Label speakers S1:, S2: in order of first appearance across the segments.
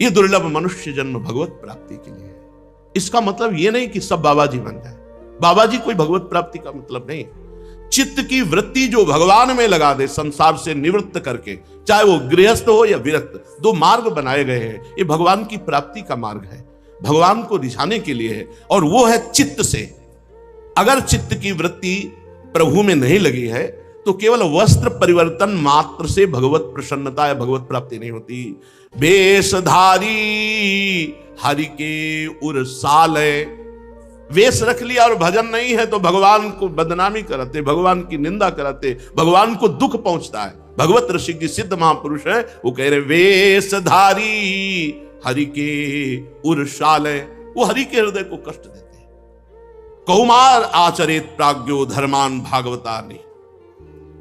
S1: ये दुर्लभ मनुष्य जन्म भगवत प्राप्ति के लिए है। इसका मतलब ये नहीं कि सब बाबा जी बन जाए। बाबा जी कोई भगवत प्राप्ति का मतलब नहीं। चित्त की वृत्ति जो भगवान में लगा दे, संसार से निवृत्त करके, चाहे वो गृहस्थ हो या विरक्त, दो मार्ग बनाए गए हैं। ये भगवान की प्राप्ति का मार्ग है, भगवान को रिझाने के लिए है, और वो है चित्त से। अगर चित्त की वृत्ति प्रभु में नहीं लगी है तो केवल वस्त्र परिवर्तन मात्र से भगवत प्रसन्नता या भगवत प्राप्ति नहीं होती। वेशधारी हरि के उर साले, वेश रख लिया और भजन नहीं है तो भगवान को बदनामी कराते, भगवान की निंदा कराते, भगवान को दुख पहुंचता है। भगवत ऋषि की सिद्ध महापुरुष है, वो कह रहे वेशधारी हरि के उर्शाले, वो हरि के हृदय को कष्ट देते हैं। कौमार आचरित प्राज्ञो धर्मान भागवतानि,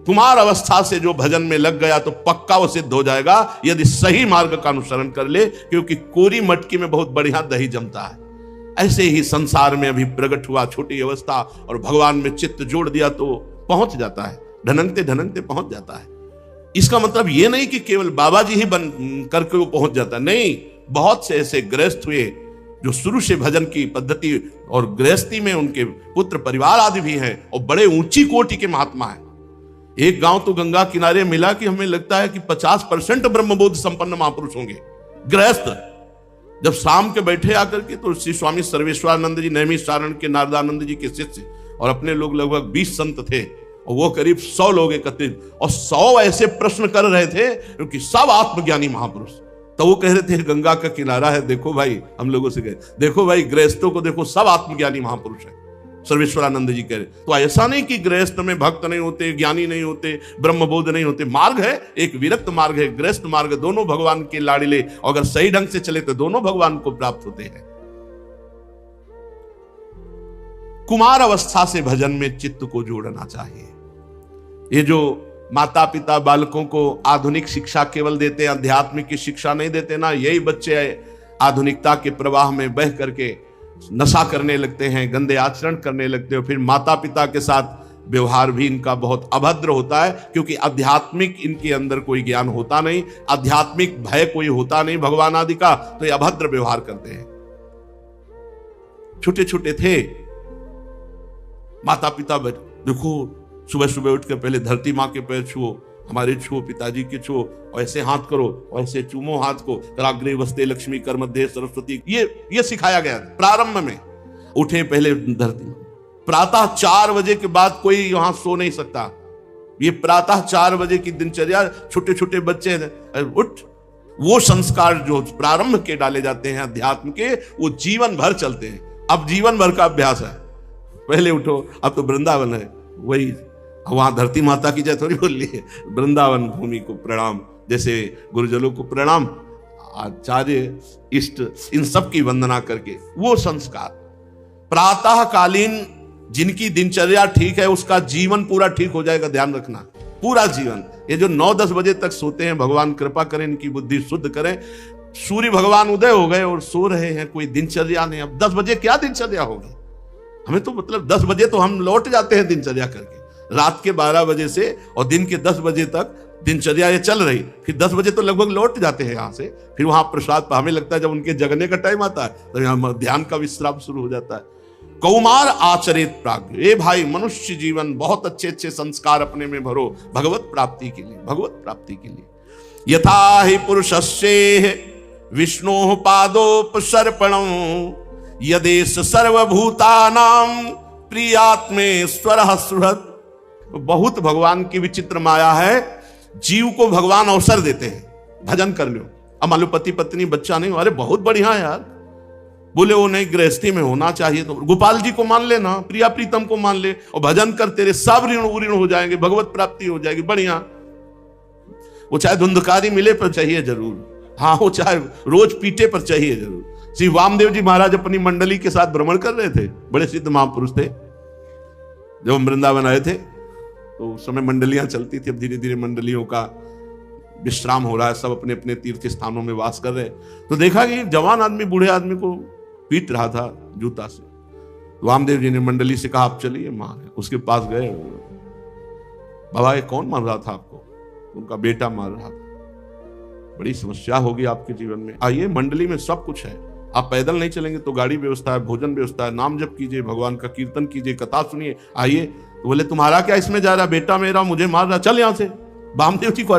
S1: कुमार अवस्था से जो भजन में लग गया तो पक्का वो सिद्ध हो जाएगा यदि सही मार्ग का अनुसरण कर ले, क्योंकि कोरी मटकी में बहुत बढ़िया दही जमता है। ऐसे ही संसार में अभी प्रकट हुआ छोटी अवस्था और भगवान में चित्त जोड़ दिया तो पहुंच जाता है, ढनकते ढनकते पहुंच जाता है। इसका मतलब यह नहीं कि केवल बाबा जी ही बन करके वो पहुंच जाता, नहीं। बहुत से ऐसे गृहस्थ हुए जो शुरू से भजन की पद्धति और गृहस्थी में उनके पुत्र परिवार आदि भी हैं और बड़े ऊंची कोटि के महात्मा हैं। एक गांव तो गंगा किनारे मिला कि हमें लगता है कि 50% ब्रह्मबोध संपन्न महापुरुष होंगे गृहस्थ। जब शाम के बैठे आकर के तो श्री स्वामी सर्वेश्वरानंद जी, नैमिषारण्य के नारदानंद जी के शिष्य और अपने लोग लगभग 20 संत थे और वो करीब 100 लोग एकत्रित, और 100 ऐसे प्रश्न कर रहे थे क्योंकि सब आत्मज्ञानी महापुरुष। तो वो कह रहे थे गंगा का किनारा है, देखो भाई, हम लोगों से कहे देखो भाई गृहस्थों को देखो, सब आत्मज्ञानी महापुरुष है। सर्वेश्वरानंद जी कह रहे तो ऐसा नहीं कि गृहस्थ में भक्त नहीं होते, ज्ञानी नहीं होते, ब्रह्मबोध नहीं होते। मार्ग है, एक विरक्त मार्ग है, गृहस्थ मार्ग, दोनों भगवान के लाड़िले, और अगर सही ढंग से चले तो दोनों भगवान को प्राप्त होते हैं। कुमार अवस्था से भजन में चित्त को जोड़ना चाहिए। ये जो माता पिता बालकों को आधुनिक शिक्षा केवल देते हैं, आध्यात्मिक की शिक्षा नहीं देते ना, यही बच्चे आधुनिकता के प्रवाह में बह करके नशा करने लगते हैं, गंदे आचरण करने लगते हैं। फिर माता पिता के साथ व्यवहार भी इनका बहुत अभद्र होता है, क्योंकि आध्यात्मिक इनके अंदर कोई ज्ञान होता नहीं, आध्यात्मिक भय कोई होता नहीं भगवान आदि का, तो ये अभद्र व्यवहार करते हैं। छोटे छोटे थे, माता पिता देखो सुबह सुबह उठ कर पहले धरती माँ के पैर छुओ, हमारे छुओ, पिताजी के छुओ, और ऐसे हाथ करो, और ऐसे चूमो हाथ को, कराग्रे वस्ते लक्ष्मी कर मध्य सरस्वती, ये सिखाया गया प्रारंभ में। उठे पहले धरती, प्रातः 4 बजे के बाद कोई वहां सो नहीं सकता। ये प्रातः 4 बजे की दिनचर्या, छोटे छोटे बच्चे उठ, वो संस्कार जो प्रारंभ के डाले जाते हैं अध्यात्म के, वो जीवन भर चलते हैं। अब जीवन भर का अभ्यास है, पहले उठो। अब तो वृंदावन है, वही वहां धरती माता की जय थोड़ी बोल ली है, वृंदावन भूमि को प्रणाम, जैसे गुरुजनों को प्रणाम, आचार्य इष्ट इन सब की वंदना करके वो संस्कार। प्रातः कालीन जिनकी दिनचर्या ठीक है उसका जीवन पूरा ठीक हो जाएगा, ध्यान रखना, पूरा जीवन। ये जो 9-10 बजे तक सोते हैं, भगवान कृपा करें इनकी बुद्धि शुद्ध करें। सूर्य भगवान उदय हो गए और सो रहे हैं, कोई दिनचर्या नहीं। अब 10 बजे क्या दिनचर्या होगी? हमें तो मतलब 10 बजे तो हम लौट जाते हैं दिनचर्या करके, रात के 12 बजे से और दिन के 10 बजे तक दिनचर्या ये चल रही, फिर 10 बजे तो लगभग लौट जाते हैं यहाँ से। फिर वहां प्रसाद हमें लगता है जब उनके जगने का टाइम आता है तो यहाँ ध्यान का विश्राम शुरू हो जाता है। कौमार आचरित प्राज्ञ, ए भाई मनुष्य जीवन बहुत अच्छे अच्छे संस्कार अपने में भरो भगवत प्राप्ति के लिए, भगवत प्राप्ति के लिए। यथा हि पुरुषस्येह विष्णोः पादोपसर्पणं यदेश सर्वभूतानां प्रियात्मेश्वरः सुहृत्। बहुत भगवान की विचित्र माया है, जीव को भगवान अवसर देते हैं, भजन कर लो। अब मान लो पति पत्नी बच्चा नहीं, अरे बहुत बढ़िया है यार, बोले वो नहीं गृहस्थी में होना चाहिए तो गोपाल जी को मान लेना, प्रिया प्रीतम को मान ले और भजन कर, तेरे सब ऋण उऋण हो जाएंगे, भगवत प्राप्ति हो जाएगी, बढ़िया। वो चाहे धुंधकारी मिले पर चाहिए जरूर, हाँ वो चाहे रोज पीटे पर चाहिए जरूर। श्री वामदेव जी महाराज अपनी मंडली के साथ भ्रमण कर रहे थे, बड़े सिद्ध महापुरुष थे। जब हम वृंदावन आए थे तो उस समय मंडलियां चलती थी, अब धीरे धीरे मंडलियों का विश्राम हो रहा है, सब अपने अपने तीर्थ स्थानों में वास कर रहे हैं। तो देखा कि जवान आदमी बूढ़े आदमी को पीट रहा था जूता से। वामदेव जी ने मंडली से कहा आप चलिए, मार उसके पास गए। बाबा ये कौन मार रहा था आपको? उनका बेटा मार रहा था। बड़ी समस्या होगी आपके जीवन में। आइए, मंडली में सब कुछ है, आप पैदल नहीं चलेंगे तो गाड़ी व्यवस्था है, भोजन व्यवस्था है, नाम जप कीजिए, भगवान का कीर्तन कीजिए, कथा सुनिए। आइए, तो बोले तुम्हारा क्या इसमें जा रहा, बेटा मेरा मुझे मार रहा, चल यहां से। वामदेव जी को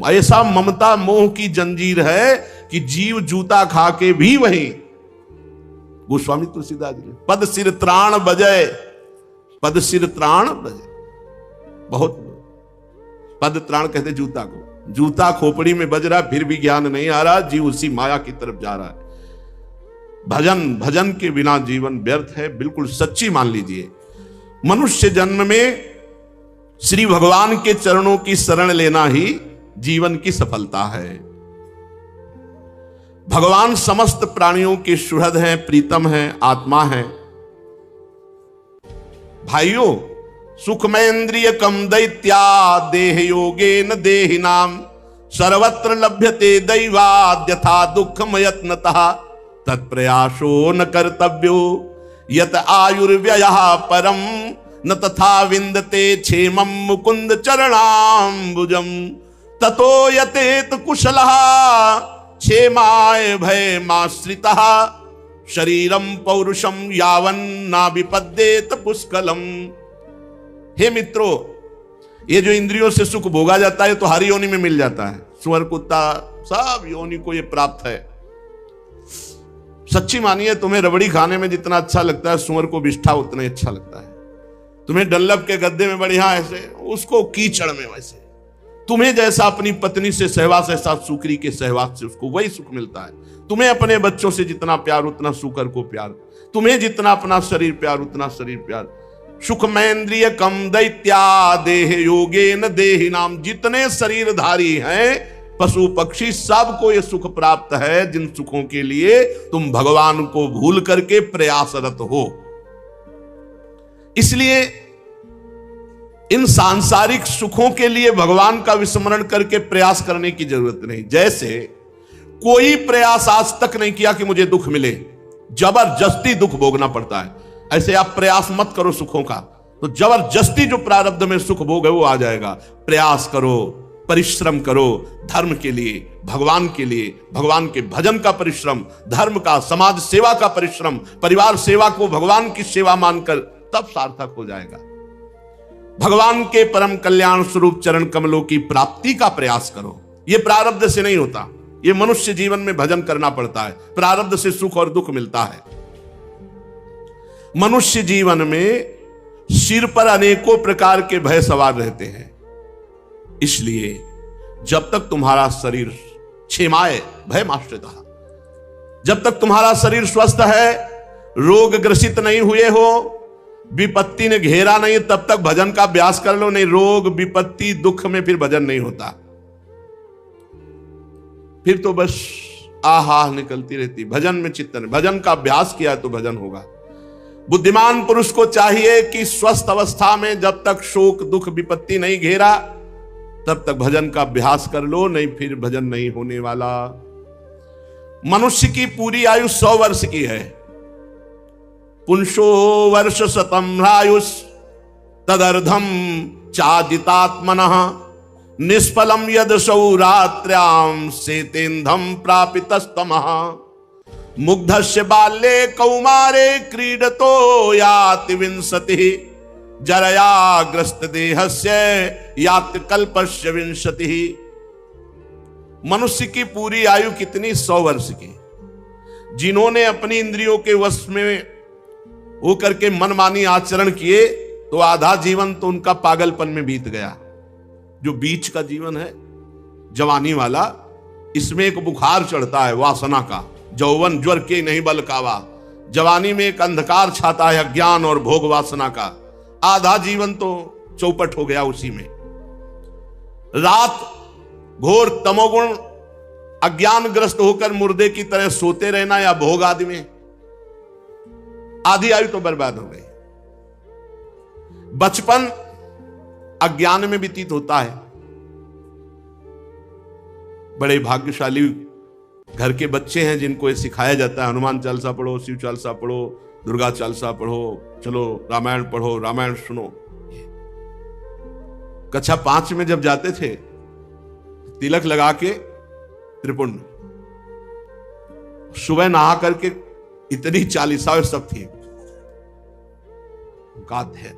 S1: ऐसा ममता मोह की जंजीर है कि जीव जूता खा के भी वही। गोस्वामी तुलसीदास जी, पद सिर त्राण बजय, पद सिर त्राण बजय, बहुत पद त्राण कहते जूता को, जूता खोपड़ी में बज रहा फिर भी ज्ञान नहीं आ रहा, जीव उसी माया की तरफ जा रहा है। भजन के बिना जीवन व्यर्थ है, बिल्कुल सच्ची मान लीजिए। मनुष्य जन्म में श्री भगवान के चरणों की शरण लेना ही जीवन की सफलता है। भगवान समस्त प्राणियों के सुहृद हैं, प्रीतम हैं, आत्मा हैं। भाइयों, सुखमेन्द्रिय कम दैत्या देह योगे न देहिनाम सर्वत्र लभ्यते दैवाद यथा दुःखम यत्नतः तत्प्रयासो न कर्तव्यो यत आयुर्व्ययः परम न तथा विन्दते क्षेमं मुकुंद चरणाम्बुजम ततो यतेत कुशलः क्षेमाय भयमाश्रितः शरीरम पौरुषम यावन्ना विपद्येत पुष्कलम। हे मित्रों, ये जो इंद्रियों से सुख भोगा जाता है तो हर योनि में मिल जाता है, सुअर कुत्ता सब योनि को ये प्राप्त है। सच्ची मानिए, तुम्हें रबड़ी खाने में जितना अच्छा लगता है सुअर को बिष्ठा उतना ही अच्छा लगता है। तुम्हें डल्लब के गद्दे में बढ़िया ऐसे, उसको कीचड़ में वैसे। तुम्हें जैसा अपनी पत्नी से सहवास ऐसा सुकरी के सहवास से उसको वही सुख मिलता है। तुम्हें अपने बच्चों से जितना प्यार उतना सुकर को प्यार, तुम्हें जितना अपना शरीर प्यार उतना शरीर प्यार। सुखमेन्द्रिय कम दैत्या देह योगे न देहि नाम, जितने शरीरधारी हैं पशु पक्षी सबको ये सुख प्राप्त है जिन सुखों के लिए तुम भगवान को भूल करके प्रयासरत हो। इसलिए इन सांसारिक सुखों के लिए भगवान का विस्मरण करके प्रयास करने की जरूरत नहीं। जैसे कोई प्रयास आज तक नहीं किया कि मुझे दुख मिले, जबरदस्ती दुख भोगना पड़ता है। ऐसे आप प्रयास मत करो सुखों का, तो जबरदस्ती जो प्रारब्ध में सुख भोग है वो आ जाएगा। प्रयास करो, परिश्रम करो धर्म के लिए, भगवान के लिए, भगवान के भजन का परिश्रम, धर्म का, समाज सेवा का परिश्रम, परिवार सेवा को भगवान की सेवा मानकर, तब सार्थक हो जाएगा। भगवान के परम कल्याण स्वरूप चरण कमलों की प्राप्ति का प्रयास करो। यह प्रारब्ध से नहीं होता, यह मनुष्य जीवन में भजन करना पड़ता है। प्रारब्ध से सुख और दुख मिलता है। मनुष्य जीवन में सिर पर अनेकों प्रकार के भय सवार रहते हैं। इसलिए जब तक तुम्हारा शरीर क्षेमाय भयमाश्रितः, जब तक तुम्हारा शरीर स्वस्थ है, रोग ग्रसित नहीं हुए हो, विपत्ति ने घेरा नहीं, तब तक भजन का अभ्यास कर लो। नहीं, रोग विपत्ति दुख में फिर भजन नहीं होता, फिर तो बस आहा निकलती रहती। भजन में चित्तन, भजन का अभ्यास किया तो भजन होगा। बुद्धिमान पुरुष को चाहिए कि स्वस्थ अवस्था में जब तक शोक दुख विपत्ति नहीं घेरा तब तक भजन का अभ्यास कर लो, नहीं फिर भजन नहीं होने वाला। मनुष्य की पूरी आयु 100 वर्ष की है। पुंसो वर्ष शतम आयुष तदर्धम चादितात्मनः निष्फलम यद सौरात्र्याम सेतेन्धम प्रापितस्तमः मुग्धस्य बाल्ये कौमारे क्रीडतो याति विंशतिः जरयाग्रस्त देहस्य याति कल्पस्य विंशतिः। मनुष्य की पूरी आयु कितनी? 100 वर्ष की। जिन्होंने अपनी इंद्रियों के वश में होकर के मनमानी आचरण किए तो आधा जीवन तो उनका पागलपन में बीत गया। जो बीच का जीवन है जवानी वाला, इसमें एक बुखार चढ़ता है वासना का, यौवन ज्वर के नहीं बल कावा। जवानी में एक अंधकार छाता है अज्ञान और भोग वासना का। आधा जीवन तो चौपट हो गया उसी में। रात घोर तमोगुण अज्ञानग्रस्त होकर मुर्दे की तरह सोते रहना या भोग आदि में, आधी आयु तो बर्बाद हो गई। बचपन अज्ञान में व्यतीत होता है। बड़े भाग्यशाली घर के बच्चे हैं जिनको ये सिखाया जाता है, हनुमान चालीसा पढ़ो, शिव चालीसा पढ़ो, दुर्गा चालीसा पढ़ो, चलो रामायण पढ़ो, रामायण सुनो। कक्षा 5 में जब जाते थे तिलक लगा के त्रिपुंड। सुबह नहा करके इतनी चालीसावें सब थी, गाते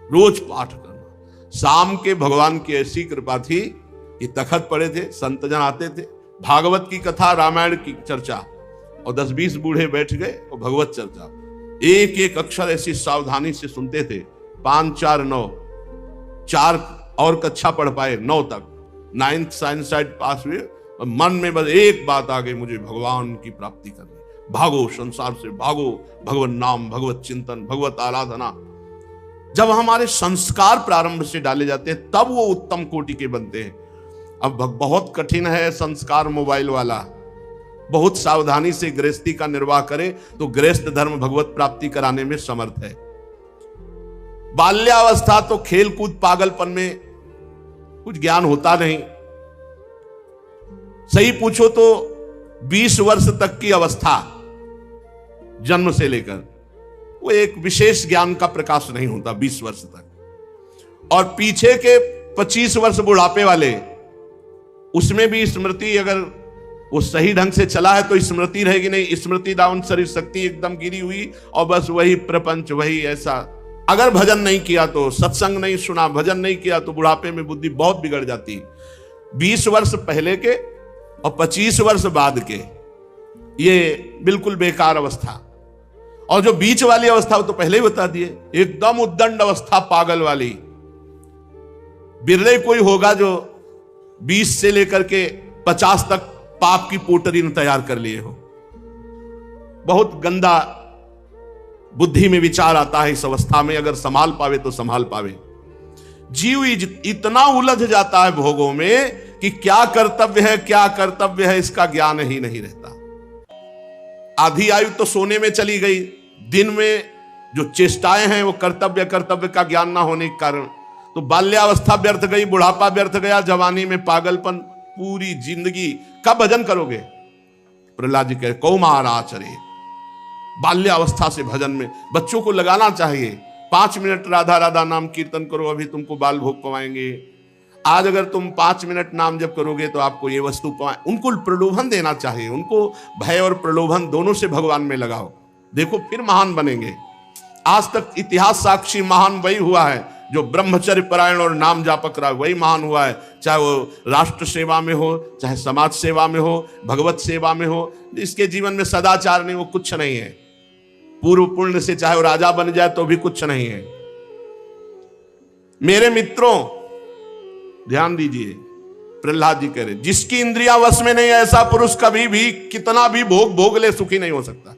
S1: रोज पाठ करना। शाम के भगवान की ऐसी कृपा थी कि तखत पड़े थे, संतजन आते थे, भागवत की कथा, रामायण की चर्चा, और 10-20 बूढ़े बैठ गए और भगवत चर्चा। एक एक अक्षर ऐसी सावधानी से सुनते थे। 5, 4, 9, 4 और कक्षा पढ़ पाए, 9 तक, 9th साइंस साइड पास हुए, और मन में बस एक बात आ गई, मुझे भगवान की प्राप्ति करनी। भागो संसार से, भागो, भगवत नाम, भगवत चिंतन, भगवत आराधना। जब हमारे संस्कार प्रारंभ से डाले जाते हैं तब वो उत्तम कोटि के बनते हैं। अब बहुत कठिन है संस्कार मोबाइल वाला। बहुत सावधानी से गृहस्थी का निर्वाह करे तो गृहस्थ धर्म भगवत प्राप्ति कराने में समर्थ है। बाल्यावस्था तो खेल कूद पागलपन में कुछ ज्ञान होता नहीं। सही पूछो तो 20 वर्ष तक की अवस्था, जन्म से लेकर, वो एक विशेष ज्ञान का प्रकाश नहीं होता 20 वर्ष तक। और पीछे के 25 वर्ष बुढ़ापे वाले, उसमें भी स्मृति अगर वो सही ढंग से चला है तो स्मृति रहेगी, नहीं स्मृति डाउन, शरीर शक्ति एकदम गिरी हुई और बस वही प्रपंच, वही ऐसा। अगर भजन नहीं किया तो, सत्संग नहीं सुना, भजन नहीं किया तो बुढ़ापे में बुद्धि बहुत बिगड़ जाती। 20 वर्ष पहले के और 25 वर्ष बाद के, ये बिल्कुल बेकार अवस्था। और जो बीच वाली अवस्था वो तो पहले ही बता दिए, एकदम उद्दंड अवस्था, पागल वाली। बिरले कोई होगा जो 20 से लेकर के 50 तक पाप की पोटरी ने तैयार कर लिए हो। बहुत गंदा बुद्धि में विचार आता है इस अवस्था में, अगर संभाल पावे तो संभाल पावे। जीव इतना उलझ जाता है भोगों में कि क्या कर्तव्य है, क्या कर्तव्य है, इसका ज्ञान ही नहीं रहता। आधी आयु तो सोने में चली गई। दिन में जो चेष्टाएं हैं वो कर्तव्य का ज्ञान ना होने के कारण, तो बाल्यावस्था व्यर्थ गई, बुढ़ापा व्यर्थ गया, जवानी में पागलपन, पूरी जिंदगी। कब भजन करोगे? प्रहलाद जी कहे कौमार आचरे। बाल्यावस्था से भजन में बच्चों को लगाना चाहिए। 5 मिनट राधा राधा नाम कीर्तन करो, अभी तुमको बाल भोग पवाएंगे। आज अगर तुम 5 मिनट नाम जप करोगे तो आपको ये वस्तु पाए। उनको प्रलोभन देना चाहिए, उनको भय और प्रलोभन दोनों से भगवान में लगाओ, देखो फिर महान बनेंगे। आज तक इतिहास साक्षी महान वही हुआ है जो ब्रह्मचर्य परायण और नाम जापक रहा, वही महान हुआ है। चाहे वो राष्ट्र सेवा में हो, चाहे समाज सेवा में हो, भगवत सेवा में हो। इसके जीवन में सदाचार नहीं, वो कुछ नहीं है। पूर्व पुण्य से चाहे वो राजा बन जाए तो भी कुछ नहीं है। मेरे मित्रों ध्यान दीजिए, प्रहलाद जी कह रहे जिसकी इंद्रियां वश में नहीं, ऐसा पुरुष कभी भी कितना भी भोग ले सुखी नहीं हो सकता।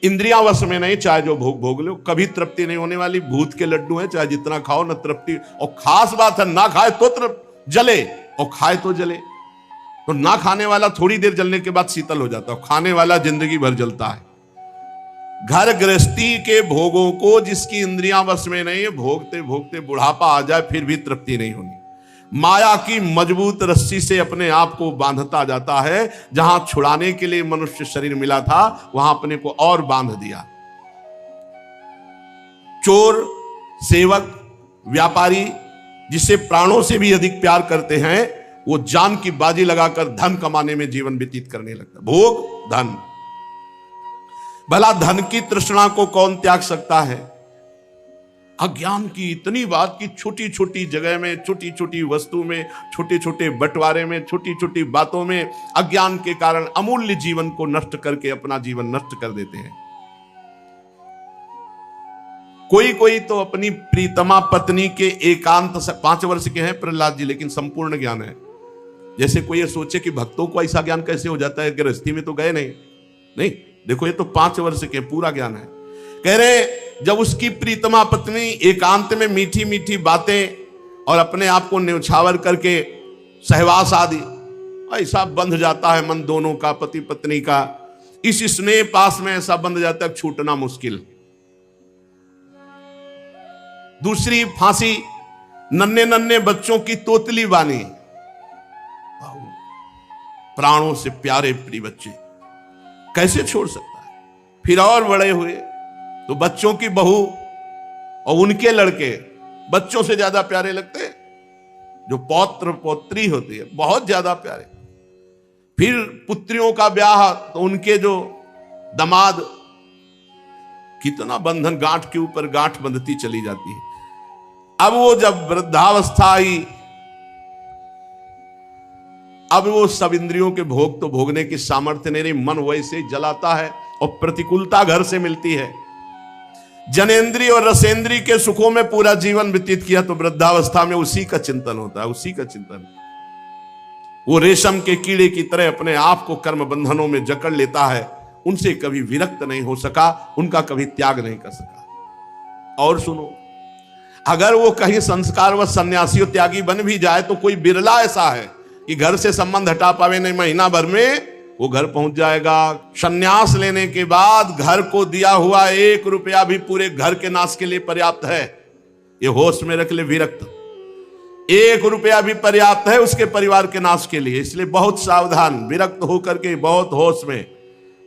S1: इंद्रियां वश में नहीं, चाहे जो भोग लो, कभी तृप्ति नहीं होने वाली। भूत के लड्डू है, चाहे जितना खाओ न तृप्ति। और खास बात है, ना खाए तो जले और खाए तो जले। तो ना खाने वाला थोड़ी देर जलने के बाद शीतल हो जाता है, खाने वाला जिंदगी भर जलता है। घर गृहस्थी के भोगों को जिसकी इंद्रियां वश में नहीं है, भोगते भोगते बुढ़ापा आ जाए फिर भी तृप्ति नहीं होनी। माया की मजबूत रस्सी से अपने आप को बांधता जाता है। जहां छुड़ाने के लिए मनुष्य शरीर मिला था, वहां अपने को और बांध दिया। चोर, सेवक, व्यापारी जिसे प्राणों से भी अधिक प्यार करते हैं, वो जान की बाजी लगाकर धन कमाने में जीवन व्यतीत करने लगता। भोग, धन। भला धन की तृष्णा को कौन त्याग सकता है? अज्ञान की इतनी बात की छोटी छोटी जगह में, छोटी छोटी वस्तु में, छोटे छोटे बंटवारे में, छोटी छोटी बातों में अज्ञान के कारण अमूल्य जीवन को नष्ट करके अपना जीवन नष्ट कर देते हैं। कोई कोई तो अपनी प्रीतमा पत्नी के एकांत से 5 वर्ष के हैं प्रहलाद जी, लेकिन संपूर्ण ज्ञान है। जैसे कोई ये सोचे कि भक्तों को ऐसा ज्ञान कैसे हो जाता है, गृहस्थी में तो गए नहीं। देखो ये तो 5 वर्ष के, पूरा ज्ञान है। कह रहे जब उसकी प्रीतमा पत्नी एकांत में मीठी मीठी बातें और अपने आप को न्यौछावर करके सहवास आदि, ऐसा बंध जाता है मन दोनों का, पति पत्नी का। इस स्नेह पास में ऐसा बंध जाता है छूटना मुश्किल। दूसरी फांसी, नन्हे नन्हे बच्चों की तोतली बानी, प्राणों से प्यारे प्रिय बच्चे कैसे छोड़ सकता है। फिर और बड़े हुए तो बच्चों की बहू और उनके लड़के बच्चों से ज्यादा प्यारे लगते। जो पौत्र पौत्री होती है, बहुत ज्यादा प्यारे। फिर पुत्रियों का ब्याह तो उनके जो दामाद, कितना बंधन, गांठ के ऊपर गांठ बंधती चली जाती है। अब वो जब वृद्धावस्था आई, अब वो सब इंद्रियों के भोग तो भोगने की सामर्थ्य नहीं रही, मन वैसे ही जलाता है और प्रतिकूलता घर से मिलती है। जनेंद्रिय और रसेंद्रिय के सुखों में पूरा जीवन व्यतीत किया तो वृद्धावस्था में उसी का चिंतन होता है, उसी का चिंतन। वो रेशम के कीड़े की तरह अपने आप को कर्म बंधनों में जकड़ लेता है, उनसे कभी विरक्त नहीं हो सका, उनका कभी त्याग नहीं कर सका। और सुनो, अगर वो कहीं संस्कार व सन्यासी और त्यागी बन भी जाए तो कोई बिरला ऐसा है कि घर से संबंध हटा पावे नहीं, महीना भर में वो घर पहुंच जाएगा। संन्यास लेने के बाद घर को दिया हुआ 1 रुपया भी पूरे घर के नाश के लिए पर्याप्त है, ये होश में रख ले। विरक्त 1 रुपया भी पर्याप्त है उसके परिवार के नाश के लिए, इसलिए बहुत सावधान, विरक्त होकर के बहुत होश में।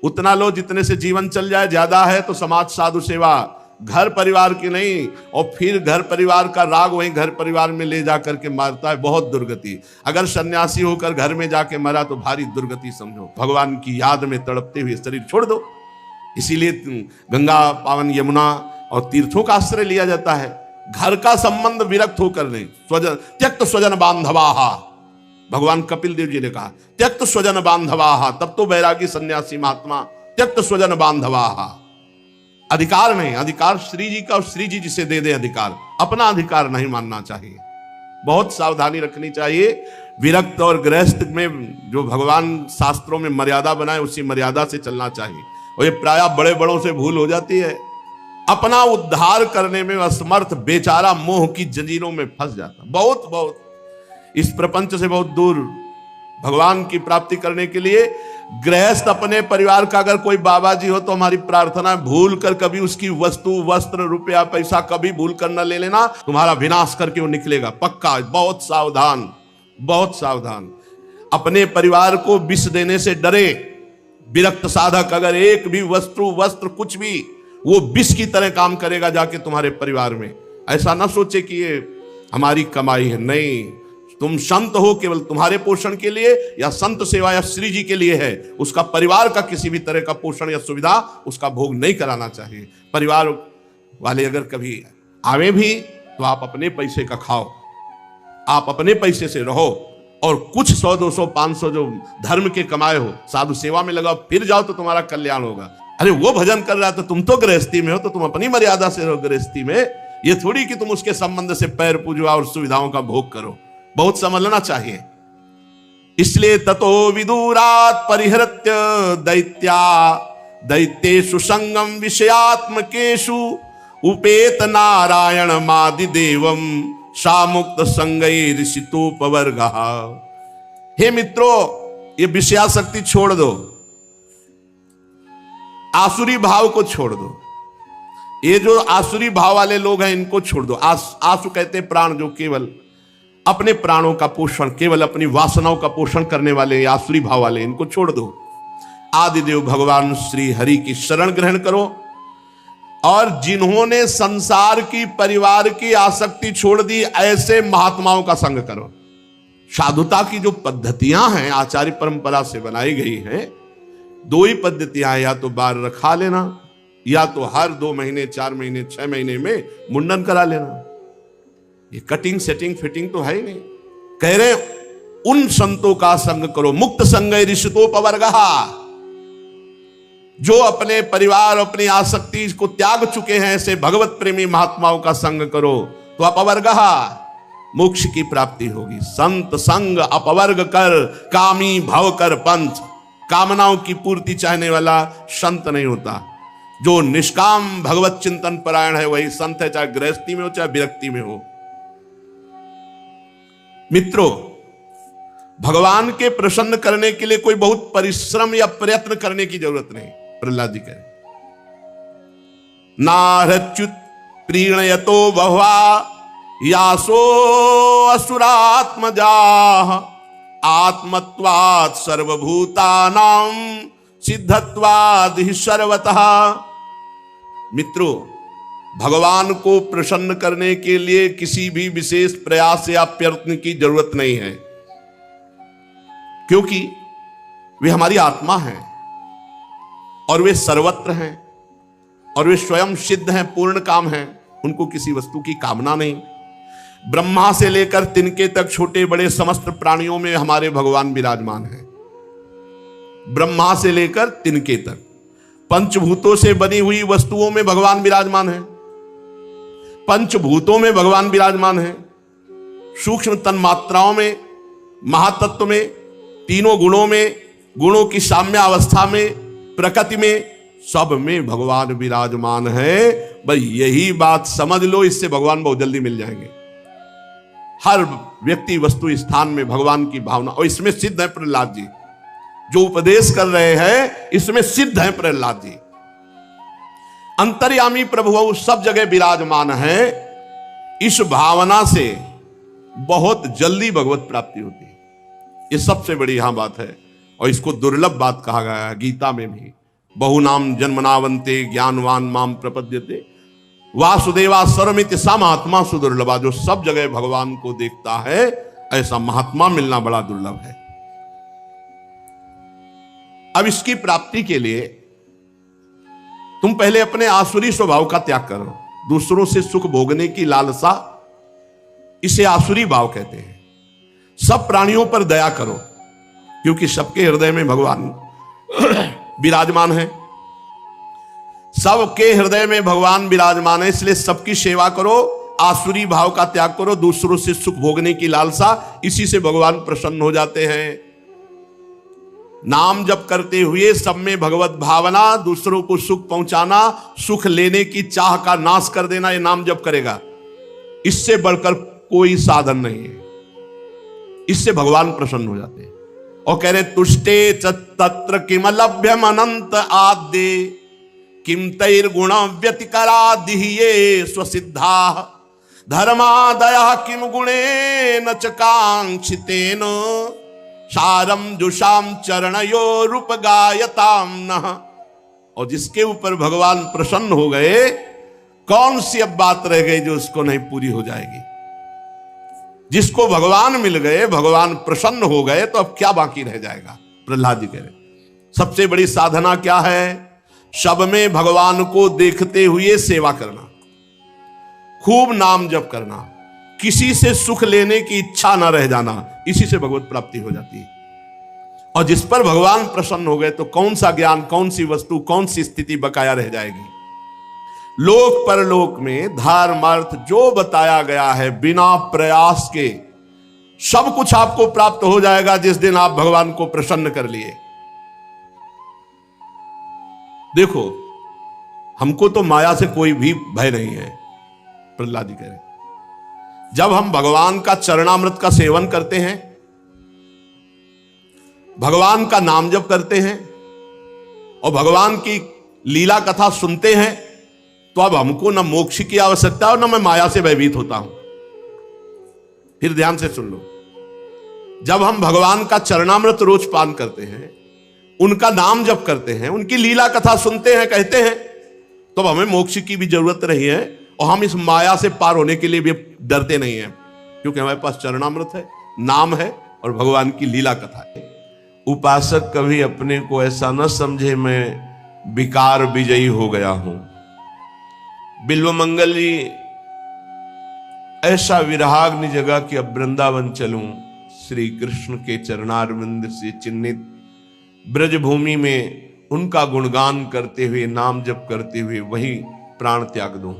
S1: उतना लो जितने से जीवन चल जाए, ज्यादा है तो समाज साधु सेवा, घर परिवार की नहीं। और फिर घर परिवार का राग वहीं घर परिवार में ले जाकर के मारता है, बहुत दुर्गति। अगर सन्यासी होकर घर में जाके मरा तो भारी दुर्गति समझो। भगवान की याद में तड़पते हुए शरीर छोड़ दो। इसीलिए गंगा पावन यमुना और तीर्थों का आश्रय लिया जाता है। घर का संबंध विरक्त होकर नहीं। स्वजन त्यक्त स्वजन बांधवाहा, भगवान कपिल देव जी ने कहा त्यक्त स्वजन बांधवाहा, तब तो बैरागी सन्यासी महात्मा। त्यक्त स्वजन बांधवाहा, अधिकार नहीं, अधिकार श्री जी का, और श्री जी जिसे दे दे अधिकार, अपना अधिकार नहीं मानना चाहिए। बहुत सावधानी रखनी चाहिए। विरक्त और गृहस्थ में जो भगवान शास्त्रों में मर्यादा बनाए उसी मर्यादा से चलना चाहिए। और ये प्रायः बड़े बड़ों से भूल हो जाती है, अपना उद्धार करने में असमर्थ बेचारा मोह की जंजीरों में फंस जाता। बहुत इस प्रपंच से बहुत दूर भगवान की प्राप्ति करने के लिए गृहस्थ अपने परिवार का अगर कोई बाबा जी हो तो हमारी प्रार्थना है, भूल कर कभी उसकी वस्तु, वस्त्र, रुपया, पैसा कभी भूल कर न ले लेना, तुम्हारा विनाश करके वो निकलेगा पक्का। बहुत सावधान, बहुत सावधान। अपने परिवार को विष देने से डरे। विरक्त साधक अगर एक भी वस्तु, वस्त्र, कुछ भी, वो विष की तरह काम करेगा जाके तुम्हारे परिवार में। ऐसा ना सोचे कि ये हमारी कमाई है, नहीं। तुम संत हो केवल तुम्हारे पोषण के लिए, या संत सेवा या श्री जी के लिए है, उसका परिवार का किसी भी तरह का पोषण या सुविधा उसका भोग नहीं कराना चाहिए। परिवार वाले अगर कभी आवे भी तो आप अपने पैसे का खाओ, आप अपने पैसे से रहो, और कुछ 100, 200, 500 जो धर्म के कमाए हो साधु सेवा में लगाओ, फिर जाओ तो तुम्हारा कल्याण होगा। अरे वो भजन कर रहा है तो तुम तो गृहस्थी में हो, तो तुम अपनी मर्यादा से रहो गृहस्थी में। ये थोड़ी कि तुम उसके संबंध से पैर पूजवा और सुविधाओं का भोग करो। बहुत समझना चाहिए। इसलिए ततो विदुरात परिहृत्य दैत्या दैत्येषु संगम विषयात्मकेषु उपेत नारायण मादि देवम सामुक्त संगैरिषितोपवर्गः। हे मित्रों, ये विषयासक्ति छोड़ दो, आसुरी भाव को छोड़ दो। ये जो आसुरी भाव वाले लोग हैं इनको छोड़ दो। आसु कहते हैं प्राण, जो केवल अपने प्राणों का पोषण, केवल अपनी वासनाओं का पोषण करने वाले आसुरी भाव वाले, इनको छोड़ दो। आदिदेव भगवान श्री हरि की शरण ग्रहण करो, और जिन्होंने संसार की, परिवार की आसक्ति छोड़ दी, ऐसे महात्माओं का संग करो। साधुता की जो पद्धतियां हैं आचार्य परंपरा से बनाई गई हैं, 2 ही पद्धतियां, या तो बार रखा लेना, या तो हर 2 महीने, 4 महीने, 6 महीने में मुंडन करा लेना। ये कटिंग, सेटिंग, फिटिंग तो है ही नहीं। कह रहे उन संतों का संग करो, मुक्त संगैरिषितोपवर्गः, जो अपने परिवार, अपनी आसक्ति को त्याग चुके हैं, ऐसे भगवत प्रेमी महात्माओं का संग करो तो अपवर्गः, मोक्ष की प्राप्ति होगी। संत संग अपवर्ग कर, कामी भव कर पंथ। कामनाओं की पूर्ति चाहने वाला संत नहीं होता। जो निष्काम भगवत चिंतन परायण है वही संत है, चाहे गृहस्थी में हो चाहे विरक्ति में हो। मित्रों, भगवान के प्रसन्न करने के लिए कोई बहुत परिश्रम या प्रयत्न करने की जरूरत नहीं। प्रहलाद जी कहे नारच्युत प्रीणयतो बहवा यासो असुरात्मजा आत्मत्वात् सर्वभूतानां सिद्धत्वाद् हि सर्वतः। मित्रों, भगवान को प्रसन्न करने के लिए किसी भी विशेष प्रयास या प्रयत्न की जरूरत नहीं है, क्योंकि वे हमारी आत्मा हैं और वे सर्वत्र हैं और वे स्वयं सिद्ध हैं, पूर्ण काम हैं, उनको किसी वस्तु की कामना नहीं। ब्रह्मा से लेकर तिनके तक छोटे बड़े समस्त प्राणियों में हमारे भगवान विराजमान हैं। ब्रह्मा से लेकर तिनके तक पंचभूतों से बनी हुई वस्तुओं में भगवान विराजमान है, पंचभूतों में भगवान विराजमान है, सूक्ष्म तन्मात्राओं में, महातत्व में, तीनों गुणों में, गुणों की साम्य अवस्था में, प्रकृति में, सब में भगवान विराजमान है। भाई यही बात समझ लो, इससे भगवान बहुत जल्दी मिल जाएंगे। हर व्यक्ति वस्तु स्थान में भगवान की भावना, और इसमें सिद्ध है प्रहलाद जी जो उपदेश कर रहे हैं, इसमें सिद्ध है प्रहलाद जी। अंतर्यामी प्रभु सब जगह विराजमान है। इस भावना से बहुत जल्दी भगवत प्राप्ति होती है। ये सबसे बड़ी यहां बात है, और इसको दुर्लभ बात कहा गया है गीता में भी। बहुनाम जन्मनावंते ज्ञानवान माम प्रपद्यते वासुदेवा सर्वमिति सा महात्मा सुदुर्लभा। जो सब जगह भगवान को देखता है, ऐसा महात्मा मिलना बड़ा दुर्लभ है। अब इसकी प्राप्ति के लिए तुम पहले अपने आसुरी स्वभाव का त्याग करो। दूसरों से सुख भोगने की लालसा, इसे आसुरी भाव कहते हैं। सब प्राणियों पर दया करो, क्योंकि सबके हृदय में भगवान विराजमान है। सबके हृदय में भगवान विराजमान है, इसलिए सबकी सेवा करो, आसुरी भाव का त्याग करो, दूसरों से सुख भोगने की लालसा, इसी से भगवान प्रसन्न हो जाते हैं। नाम जप करते हुए सब में भगवत भावना, दूसरों को सुख पहुंचाना, सुख लेने की चाह का नाश कर देना, ये नाम जप करेगा। इससे बढ़कर कोई साधन नहीं है। इससे भगवान प्रसन्न हो जाते हैं और कह रहे तुष्टे तत्र किम लभ्यम अनंत आद्य किम तैर्गुण व्यतिकरा दिह्ये स्वसिद्धा धर्मादया किम गुणे न चकांक्षितेन सारम जुषाम चरणयो रूप गायताम नः। और जिसके ऊपर भगवान प्रसन्न हो गए, कौन सी अब बात रह गई जो उसको नहीं पूरी हो जाएगी। जिसको भगवान मिल गए, भगवान प्रसन्न हो गए, तो अब क्या बाकी रह जाएगा। प्रहलाद जी कह रहे सबसे बड़ी साधना क्या है? सब में भगवान को देखते हुए सेवा करना, खूब नाम जप करना, किसी से सुख लेने की इच्छा ना रह जाना, इसी से भगवत प्राप्ति हो जाती है। और जिस पर भगवान प्रसन्न हो गए तो कौन सा ज्ञान, कौन सी वस्तु, कौन सी स्थिति बकाया रह जाएगी। लोक परलोक में धर्म अर्थ जो बताया गया है, बिना प्रयास के सब कुछ आपको प्राप्त हो जाएगा जिस दिन आप भगवान को प्रसन्न कर लिए। देखो, हमको तो माया से कोई भी भय नहीं है। प्रहलाद जी कह रहे जब हम भगवान का चरणामृत का सेवन करते हैं, भगवान का नाम जप करते हैं और भगवान की लीला कथा सुनते हैं, तो अब हमको न मोक्ष की आवश्यकता और न मैं माया से भयभीत होता हूं। फिर ध्यान से सुन लो, जब हम भगवान का चरणामृत रोज पान करते हैं, उनका नाम जप करते हैं, उनकी लीला कथा सुनते हैं, कहते हैं, तो अब हमें मोक्ष की भी जरूरत नहीं है और हम इस माया से पार होने के लिए भी डरते नहीं हैं, क्योंकि हमारे पास चरणामृत है, नाम है और भगवान की लीला कथा है। उपासक कभी अपने को ऐसा न समझे मैं विकार विजयी हो गया हूं। बिल्वमंगल जी ऐसा विराग्नि जगह कि अब वृंदावन चलूं, श्री कृष्ण के चरणारविंद से चिन्हित ब्रजभूमि में उनका गुणगान करते हुए, नाम जप करते हुए वहीं प्राण त्याग दूं।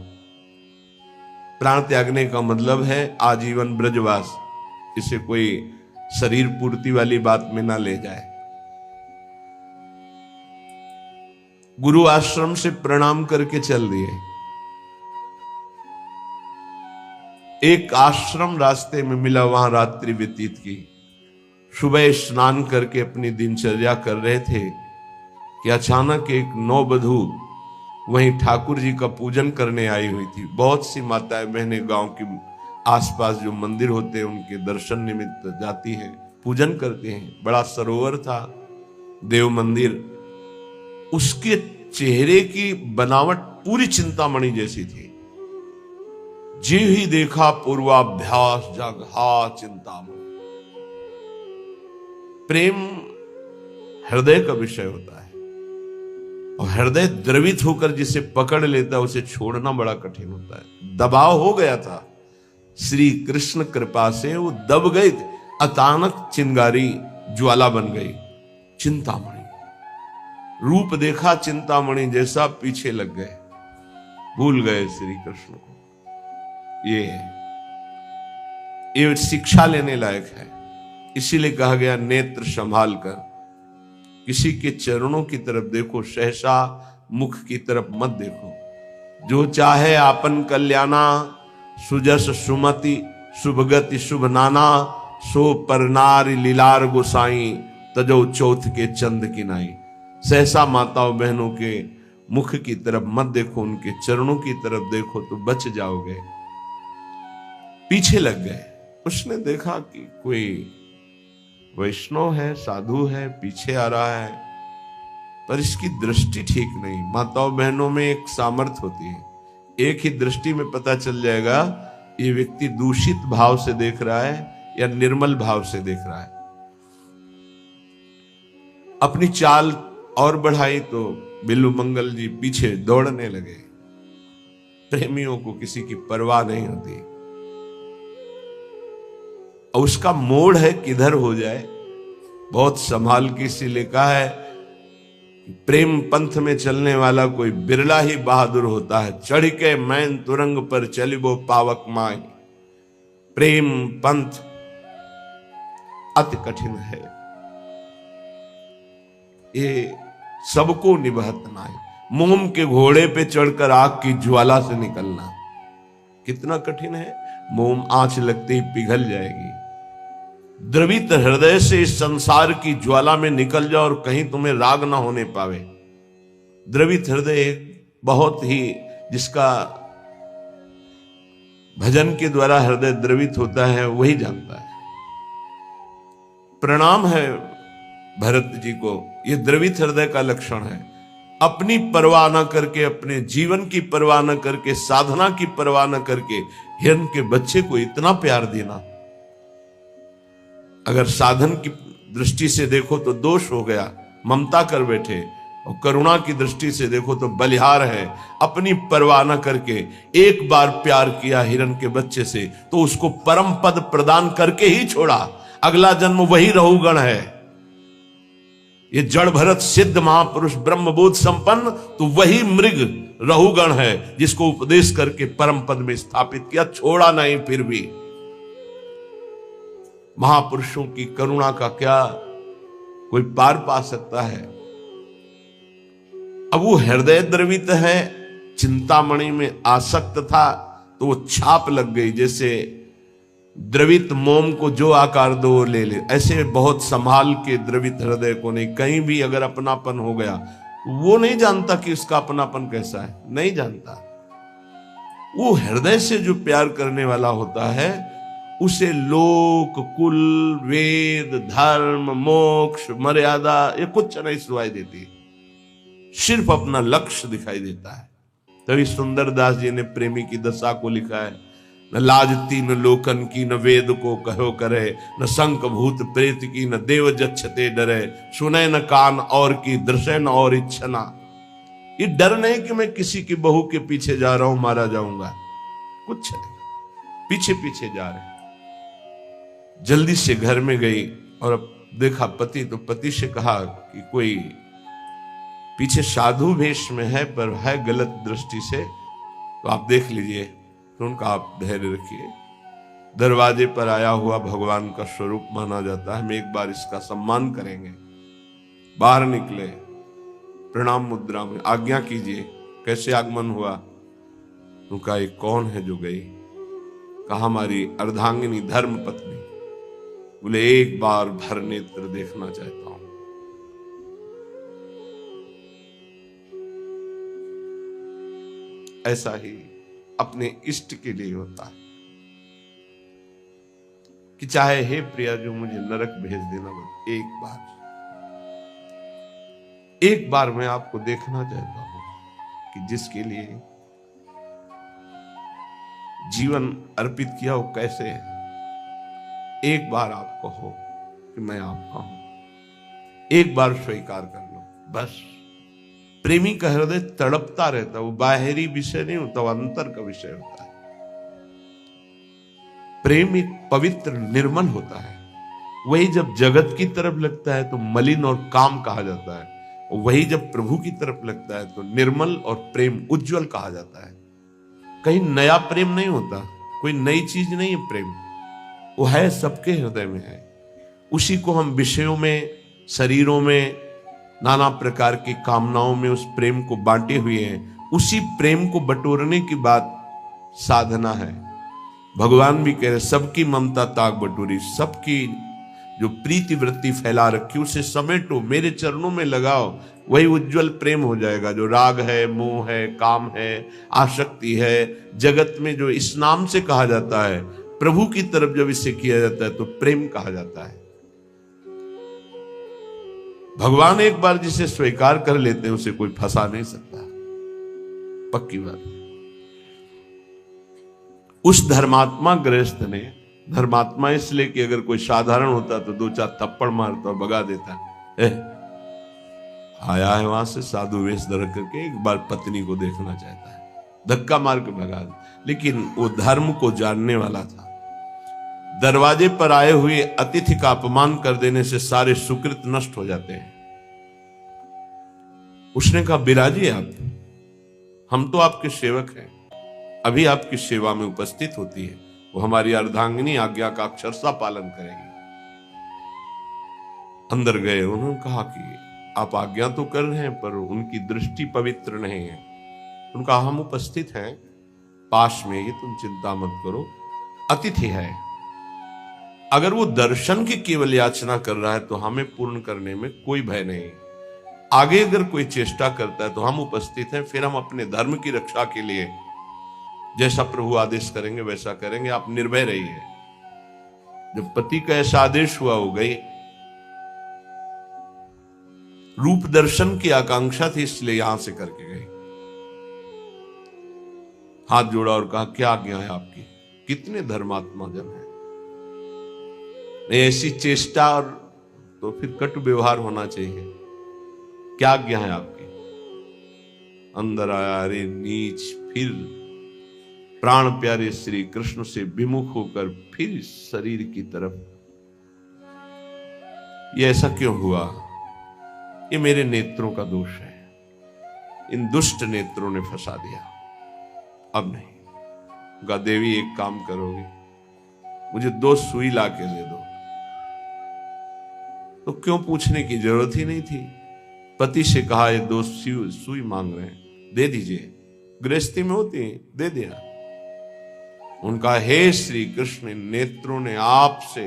S1: प्राण त्यागने का मतलब है आजीवन ब्रजवास। इसे कोई शरीर पूर्ति वाली बात में ना ले जाए। गुरु आश्रम से प्रणाम करके चल दिए। एक आश्रम रास्ते में मिला, वहां रात्रि व्यतीत की। सुबह स्नान करके अपनी दिनचर्या कर रहे थे कि अचानक एक नौवधू वहीं ठाकुर जी का पूजन करने आई हुई थी। बहुत सी माताएं बहनें गांव की आसपास जो मंदिर होते हैं उनके दर्शन निमित्त जाती हैं, पूजन करते हैं। बड़ा सरोवर था, देव मंदिर। उसके चेहरे की बनावट पूरी चिंतामणि जैसी थी। जी ही देखा पूर्वाभ्यास जगहा चिंतामणि। प्रेम हृदय का विषय होता है और हृदय द्रवित होकर जिसे पकड़ लेता है उसे छोड़ना बड़ा कठिन होता है। दबाव हो गया था, श्री कृष्ण कृपा से वो दब गए थे। अचानक चिंगारी ज्वाला बन गई। चिंतामणि रूप देखा चिंतामणि जैसा, पीछे लग गए, भूल गए श्री कृष्ण को। ये शिक्षा लेने लायक है। इसीलिए कहा गया नेत्र संभाल कर किसी के चरणों की तरफ देखो, सहसा मुख की तरफ मत देखो। जो चाहे आपन कल्याणा, सुजस सुमति शुभगति शुभ नाना, सो पर नारी लीलार गोसाई, तजो चौथ के चंद की नाई। सहसा माताओं बहनों के मुख की तरफ मत देखो, उनके चरणों की तरफ देखो तो बच जाओगे। पीछे लग गए। उसने देखा कि कोई वैष्णव है, साधु है, पीछे आ रहा है, पर इसकी दृष्टि ठीक नहीं। माताओं बहनों में एक सामर्थ्य होती है, एक ही दृष्टि में पता चल जाएगा ये व्यक्ति दूषित भाव से देख रहा है या निर्मल भाव से देख रहा है। अपनी चाल और बढ़ाई तो बिल्लू मंगल जी पीछे दौड़ने लगे। प्रेमियों को किसी की परवाह नहीं होती और उसका मोड़ है किधर हो जाए। बहुत संभाल के इसीलिए कहा है प्रेम पंथ में चलने वाला कोई बिरला ही बहादुर होता है। चढ़ के मैन तुरंग पर चलिबो पावक माई। प्रेम पंथ अति कठिन है, ये सबको निभत नाई। मोम के घोड़े पे चढ़कर आग की ज्वाला से निकलना कितना कठिन है। मोम आंच लगते ही पिघल जाएगी। द्रवित हृदय से इस संसार की ज्वाला में निकल जाओ और कहीं तुम्हें राग ना होने पावे। द्रवित हृदय बहुत ही, जिसका भजन के द्वारा हृदय द्रवित होता है वही जानता है। प्रणाम है भरत जी को, यह द्रवित हृदय का लक्षण है। अपनी परवाह न करके, अपने जीवन की परवाह न करके, साधना की परवाह न करके हिरण के बच्चे को इतना प्यार देना। अगर साधन की दृष्टि से देखो तो दोष हो गया, ममता कर बैठे, और करुणा की दृष्टि से देखो तो बलिहार है। अपनी परवाह न करके एक बार प्यार किया हिरण के बच्चे से तो उसको परम पद प्रदान करके ही छोड़ा। अगला जन्म वही रहुगण है। ये जड़ भरत सिद्ध महापुरुष ब्रह्मबोध संपन्न तो वही मृग रहुगण है जिसको उपदेश करके परम पद में स्थापित किया, छोड़ा नहीं। फिर भी महापुरुषों की करुणा का क्या कोई पार पा सकता है। अब वो हृदय द्रवित है, चिंतामणि में आसक्त था तो वो छाप लग गई। जैसे द्रवित मोम को जो आकार दो वो ले ले, ऐसे बहुत संभाल के द्रवित हृदय को नहीं। कहीं भी अगर अपनापन हो गया, वो नहीं जानता कि उसका अपनापन कैसा है, नहीं जानता। वो हृदय से जो प्यार करने वाला होता है उसे लोक कुल वेद धर्म मोक्ष मर्यादा ये कुछ नहीं सुनाई देती, सिर्फ अपना लक्ष्य दिखाई देता है। तभी सुंदरदास जी ने प्रेमी की दशा को लिखा है, न लाजती न लोकन की, न वेद को कहो करे, न शंक भूत प्रेत की, न देव जच्छते डरे, सुने न कान और की, दृश्य न और इच्छना। ये डर नहीं कि मैं किसी की बहू के पीछे जा रहा हूं, मारा जाऊंगा, कुछ नहीं, पीछे पीछे जा रहे। जल्दी से घर में गई और अब देखा पति, तो पति से कहा कि कोई पीछे साधु वेश में है पर है गलत दृष्टि से, तो आप देख लीजिए। तो उनका आप धैर्य रखिए, दरवाजे पर आया हुआ भगवान का स्वरूप माना जाता है, हम एक बार इसका सम्मान करेंगे। बाहर निकले, प्रणाम मुद्रा में, आज्ञा कीजिए, कैसे आगमन हुआ? उनका एक कौन है जो गई? कहा हमारी अर्धांगिनी धर्म पत्नी। बोले एक बार भर नेत्र देखना चाहता हूं। ऐसा ही अपने इष्ट के लिए होता है कि चाहे हे प्रिया जो मुझे नरक भेज देना, बस एक बार मैं आपको देखना चाहता हूं कि जिसके लिए जीवन अर्पित किया वो कैसे है। एक बार आप कहो कि मैं आपका हूं, एक बार स्वीकार कर लो बस। प्रेमी का हृदय तड़पता रहता है, वो बाहरी विषय नहीं होता, वो अंतर का विषय होता है। प्रेम एक पवित्र निर्मल होता है। वही जब जगत की तरफ लगता है तो मलिन और काम कहा जाता है, और वही जब प्रभु की तरफ लगता है तो निर्मल और प्रेम उज्जवल कहा जाता है। कहीं नया प्रेम नहीं होता, कोई नई चीज नहीं है प्रेम, वो है सबके हृदय में है। उसी को हम विषयों में, शरीरों में, नाना प्रकार की कामनाओं में उस प्रेम को बांटे हुए हैं। उसी प्रेम को बटोरने की बात साधना है। भगवान भी कह रहे सबकी ममता ताक बटोरी, सबकी जो प्रीति वृत्ति फैला रखी उसे समेटो, मेरे चरणों में लगाओ, वही उज्जवल प्रेम हो जाएगा। जो राग है, मोह है, काम है, आसक्ति है, जगत में जो इस नाम से कहा जाता है, प्रभु की तरफ जब इसे किया जाता है तो प्रेम कहा जाता है। भगवान एक बार जिसे स्वीकार कर लेते हैं उसे कोई फंसा नहीं सकता, पक्की बात। उस धर्मात्मा गृहस्थ ने, धर्मात्मा इसलिए कि अगर कोई साधारण होता तो दो चार थप्पड़ मारता और भगा देता, आया है वहां से साधु वेश धर करके, एक बार पत्नी को देखना चाहता है, धक्का मार के भगा दे। लेकिन वो धर्म को जानने वाला था। दरवाजे पर आए हुए अतिथि का अपमान कर देने से सारे सुकृत नष्ट हो जाते हैं। उसने कहा बिराजिए आप, हम तो आपके सेवक हैं, अभी आपकी सेवा में उपस्थित होती है, वो हमारी अर्धांगिनी आज्ञा का अक्षरशः पालन करेगी। अंदर गए, उन्होंने कहा कि आप आज्ञा तो कर रहे हैं पर उनकी दृष्टि पवित्र नहीं है। उनका हम उपस्थित हैं पास में ही, तुम चिंता मत करो, अतिथि है। अगर वो दर्शन की केवल याचना कर रहा है तो हमें पूर्ण करने में कोई भय नहीं। आगे अगर कोई चेष्टा करता है तो हम उपस्थित हैं, फिर हम अपने धर्म की रक्षा के लिए जैसा प्रभु आदेश करेंगे वैसा करेंगे, आप निर्भय रहिए। जब पति का ऐसा आदेश हुआ, हो गई। रूप दर्शन की आकांक्षा थी इसलिए यहां से करके गई। हाथ जोड़ा और कहा क्या आज्ञा है आपकी। कितने धर्मात्मा जन है, ऐसी चेष्टा और तो फिर कटु व्यवहार होना चाहिए। क्या आज्ञा है आपकी। अंदर आया, अरे नीच, फिर प्राण प्यारे श्री कृष्ण से विमुख होकर फिर शरीर की तरफ। ये ऐसा क्यों हुआ। ये मेरे नेत्रों का दोष है, इन दुष्ट नेत्रों ने फंसा दिया। अब नहीं। गा देवी एक काम करोगे, मुझे 2 सुई ला के दे दो। तो क्यों पूछने की जरूरत ही नहीं थी। पति से कहा ये 2 सुई मांग रहे हैं, दे दीजिए। गृहस्थी में होती है, दे दिया। उनका हे श्री कृष्ण, नेत्रों ने आपसे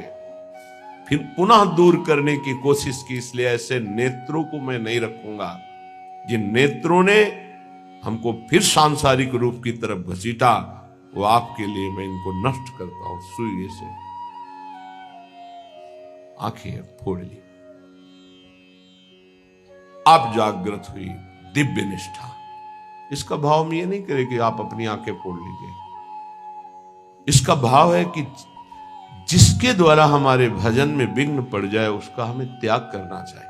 S1: फिर पुनः दूर करने की कोशिश की, इसलिए ऐसे नेत्रों को मैं नहीं रखूंगा। जिन नेत्रों ने हमको फिर सांसारिक रूप की तरफ घसीटा, वो आपके लिए मैं इनको नष्ट करता हूं। सुई से आंखें फोड़ ली। आप जागृत हुई दिव्य निष्ठा। इसका भाव हम ये नहीं करें कि आप अपनी आंखें फोड़ लीजिए। इसका भाव है कि जिसके द्वारा हमारे भजन में विघ्न पड़ जाए उसका हमें त्याग करना चाहिए।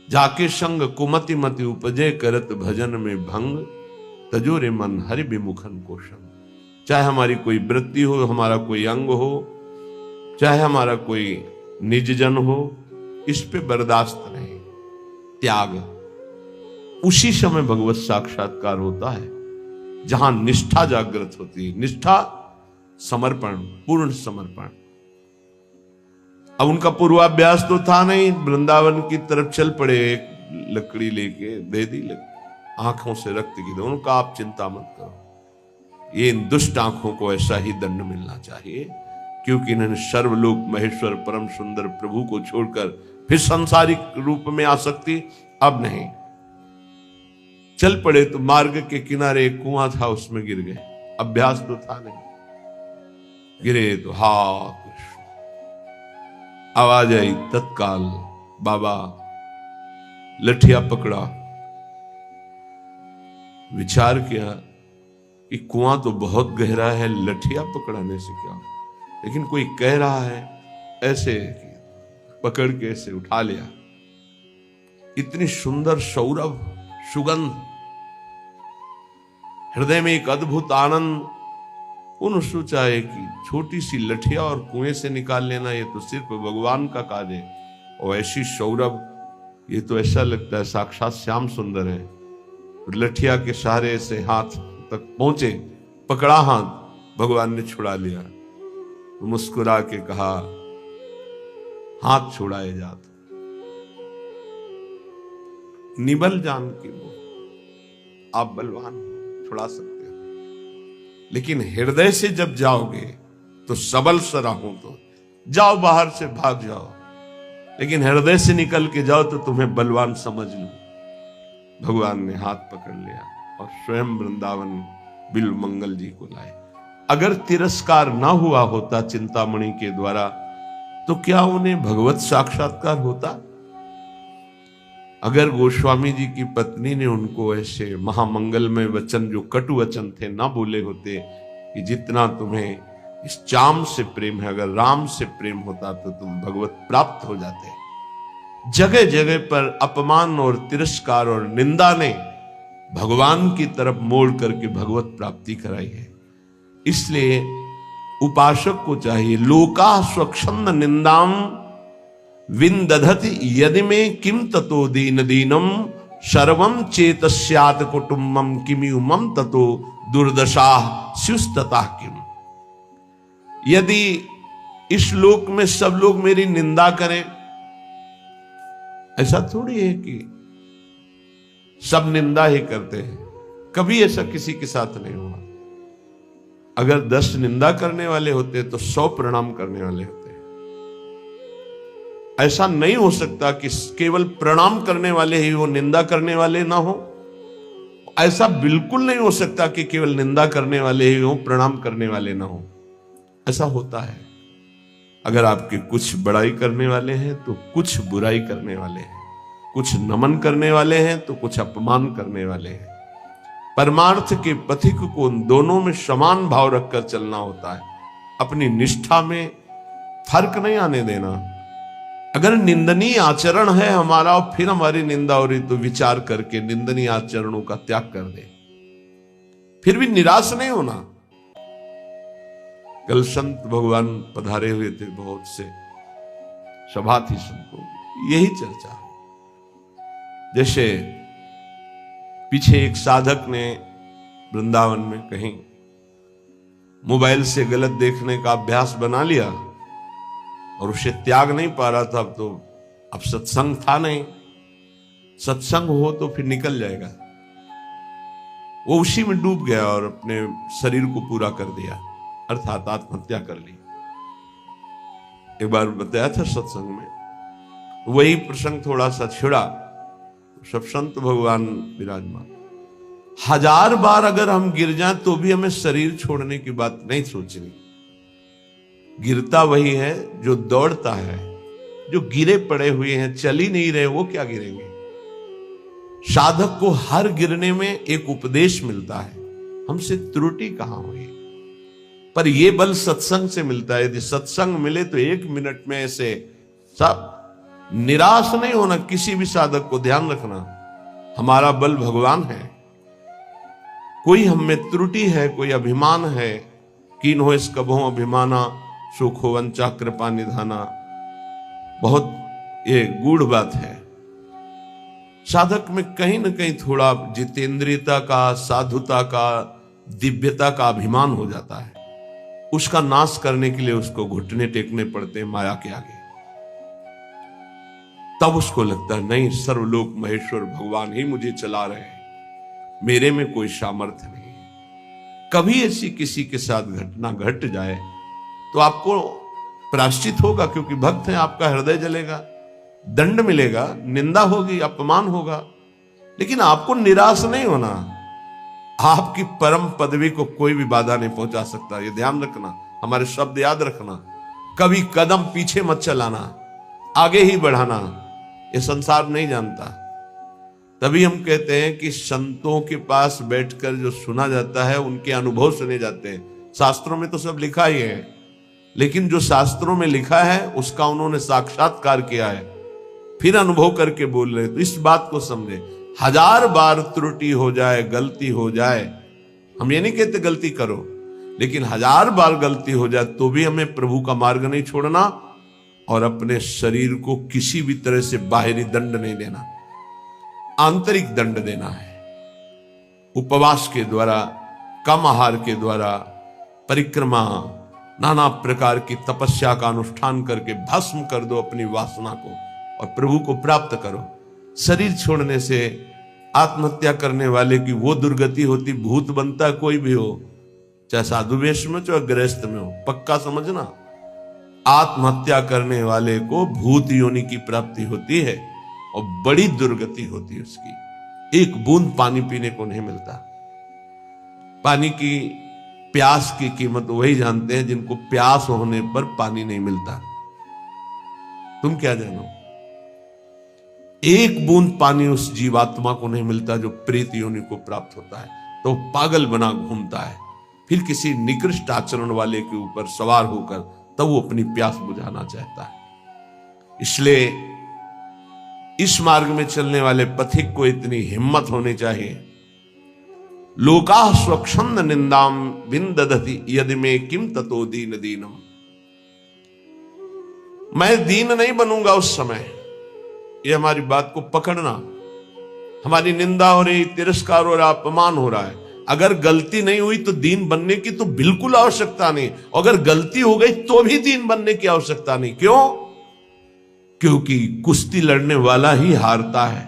S1: जाके संग कुमति मति उपजे, करत भजन में भंग, तजोरे मन हरि विमुखन को संग। चाहे हमारी कोई वृत्ति हो, हमारा कोई अंग हो, चाहे हमारा कोई निज जन हो, इस पे बर्दाश्त नहीं, त्याग। उसी समय भगवत साक्षात्कार होता है जहां निष्ठा जागृत होती है। निष्ठा, समर्पण, पूर्ण समर्पण। अब उनका पूर्वाभ्यास तो था नहीं, वृंदावन की तरफ चल पड़े, एक लकड़ी लेके दे दी, आंखों से रक्त की दो। उनका आप चिंता मत करो, ये इन दुष्ट आंखों को ऐसा ही दंड मिलना चाहिए, क्योंकि इन्होंने सर्वलोक महेश्वर परम सुंदर प्रभु को छोड़कर फिर सांसारिक रूप में आसक्ति अब नहीं। चल पड़े तो मार्ग के किनारे एक कुआं था, उसमें गिर गए। अभ्यास तो था नहीं, गिरे तो हा कृष्ण, आवाज आई तत्काल। बाबा लठिया पकड़ा, विचार किया कि कुआं तो बहुत गहरा है, लठिया पकड़ाने से क्या, लेकिन कोई कह रहा है ऐसे पकड़ के ऐसे उठा लिया। इतनी सुंदर सौरभ सुगंध, हृदय में एक अद्भुत आनंद। उन्होंने सोचा है कि छोटी सी लठिया और कुएं से निकाल लेना ये तो सिर्फ भगवान का कार्य है, और ऐसी सौरभ, ये तो ऐसा लगता है साक्षात श्याम सुंदर है। लठिया के सहारे से हाथ तक पहुंचे, पकड़ा हाथ, भगवान ने छुड़ा लिया। मुस्कुरा के कहा, हाथ छुड़ाए जात निबल जान के वो, आप बलवान छुड़ा सकते हो, लेकिन हृदय से जब जाओगे तो सबल सराहूं तो जाओ, बाहर से भाग जाओ, लेकिन हृदय से निकल के जाओ तो तुम्हें बलवान समझ लो। भगवान ने हाथ पकड़ लिया और स्वयं वृंदावन बिल्व मंगल जी को लाए। अगर तिरस्कार ना हुआ होता चिंतामणि के द्वारा तो क्या उन्हें भगवत साक्षात्कार होता? अगर गोस्वामी जी की पत्नी ने उनको ऐसे महामंगलमय वचन, जो कटु वचन थे, ना बोले होते कि जितना तुम्हें इस चाम से प्रेम है, अगर राम से प्रेम होता तो तुम भगवत प्राप्त हो जाते। जगह जगह पर अपमान और तिरस्कार और निंदा ने भगवान की तरफ मोड़ करके भगवत प्राप्ति कराई है। इसलिए उपासक को चाहिए, लोका स्वच्छंद निंदाम विंदधति यदि में किम ततो दीन दीनम सर्वम चेतस्यात कुटुंबम किमु मम ततो दुर्दशा स्युस्तता किम। यदि इस लोक में सब लोग मेरी निंदा करें, ऐसा थोड़ी है कि सब निंदा ही करते हैं, कभी ऐसा किसी के साथ नहीं हुआ। अगर 10 निंदा करने वाले होते तो 100 प्रणाम करने वाले होते। ऐसा नहीं हो सकता कि केवल प्रणाम करने वाले ही वो, निंदा करने वाले ना हो। ऐसा बिल्कुल नहीं हो सकता कि केवल निंदा करने वाले ही हो, प्रणाम करने वाले ना हो। ऐसा होता है। अगर आपके कुछ बड़ाई करने वाले हैं तो कुछ बुराई करने वाले हैं, कुछ नमन करने वाले हैं तो कुछ अपमान करने वाले हैं। परमार्थ के पथिक को उन दोनों में समान भाव रखकर चलना होता है। अपनी निष्ठा में फर्क नहीं आने देना। अगर निंदनीय आचरण है हमारा और फिर हमारी निंदा हो रही तो विचार करके निंदनीय आचरणों का त्याग कर दे, फिर भी निराश नहीं होना। कल संत भगवान पधारे हुए थे, बहुत से सभा थी संतों, यही चर्चा। जैसे पीछे एक साधक ने वृंदावन में कहीं मोबाइल से गलत देखने का अभ्यास बना लिया और उसे त्याग नहीं पा रहा था। अब सत्संग था नहीं, सत्संग हो तो फिर निकल जाएगा। वो उसी में डूब गया और अपने शरीर को पूरा कर दिया, अर्थात आत्महत्या कर ली। एक बार बताया था सत्संग में, वही प्रसंग थोड़ा सा छिड़ा, सब संत भगवान विराजमान। 1000 बार अगर हम गिर जाएं तो भी हमें शरीर छोड़ने की बात नहीं सोचनी। गिरता वही है जो दौड़ता है, जो गिरे पड़े हुए हैं, चल ही नहीं रहे, वो क्या गिरेंगे। साधक को हर गिरने में एक उपदेश मिलता है, हमसे त्रुटि कहां हुई। पर यह बल सत्संग से मिलता है। यदि सत्संग मिले तो 1 मिनट में ऐसे सब निराश नहीं होना। किसी भी साधक को ध्यान रखना, हमारा बल भगवान है। कोई हम में त्रुटि है, कोई अभिमान है, कीन हो इस कभों अभिमाना सुखो वंचा कृपा निधाना, बहुत ये गूढ़ बात है। साधक में कहीं ना कहीं थोड़ा जितेंद्रियता का, साधुता का, दिव्यता का अभिमान हो जाता है। उसका नाश करने के लिए उसको घुटने टेकने पड़ते हैं माया के आगे। तब उसको लगता है नहीं, सर्वलोक महेश्वर भगवान ही मुझे चला रहे हैं, मेरे में कोई सामर्थ्य नहीं। कभी ऐसी किसी के साथ घटना घट जाए तो आपको प्रायश्चित होगा, क्योंकि भक्त हैं, आपका हृदय जलेगा, दंड मिलेगा, निंदा होगी, अपमान होगा, लेकिन आपको निराश नहीं होना। आपकी परम पदवी को कोई भी बाधा नहीं पहुंचा सकता। ये ध्यान रखना, हमारे शब्द याद रखना। कभी कदम पीछे मत चलाना, आगे ही बढ़ाना। ये संसार नहीं जानता। तभी हम कहते हैं कि संतों के पास बैठकर जो सुना जाता है उनके अनुभव सुने जाते हैं। शास्त्रों में तो सब लिखा ही है, लेकिन जो शास्त्रों में लिखा है उसका उन्होंने साक्षात्कार किया है, फिर अनुभव करके बोल रहे। तो इस बात को समझे, 1000 बार त्रुटि हो जाए, गलती हो जाए, हम ये नहीं कहते गलती करो, लेकिन 1000 बार गलती हो जाए तो भी हमें प्रभु का मार्ग नहीं छोड़ना और अपने शरीर को किसी भी तरह से बाहरी दंड नहीं देना, आंतरिक दंड देना है। उपवास के द्वारा, कम आहार के द्वारा, परिक्रमा, नाना प्रकार की तपस्या का अनुष्ठान करके भस्म कर दो अपनी वासना को और प्रभु को प्राप्त करो। शरीर छोड़ने से आत्महत्या करने वाले की वो दुर्गति होती, भूत बनता कोई भी हो, चाहे साधु वेश में चाहे गृहस्थ में हो, पक्का समझना, आत्महत्या करने वाले को भूत योनि की प्राप्ति होती है और बड़ी दुर्गति होती है उसकी। एक बूंद पानी पीने को नहीं मिलता। पानी की प्यास की कीमत वही जानते हैं जिनको प्यास होने पर पानी नहीं मिलता। तुम क्या जानो, एक बूंद पानी उस जीवात्मा को नहीं मिलता जो प्रेत योनि को प्राप्त होता है, तो पागल बना घूमता है, फिर किसी निकृष्ट आचरण वाले के ऊपर सवार होकर तब वो अपनी प्यास बुझाना चाहता है। इसलिए इस मार्ग में चलने वाले पथिक को इतनी हिम्मत होनी चाहिए। लोका स्वच्छंद निंदाम विंदधति यदि में किम ततो दीन दीनम। मैं दीन नहीं बनूंगा उस समय, ये हमारी बात को पकड़ना। हमारी निंदा हो रही, तिरस्कार हो रहा, अपमान हो रहा है, अगर गलती नहीं हुई तो दीन बनने की तो बिल्कुल आवश्यकता नहीं, अगर गलती हो गई तो भी दीन बनने की आवश्यकता नहीं। क्यों? क्योंकि कुश्ती लड़ने वाला ही हारता है,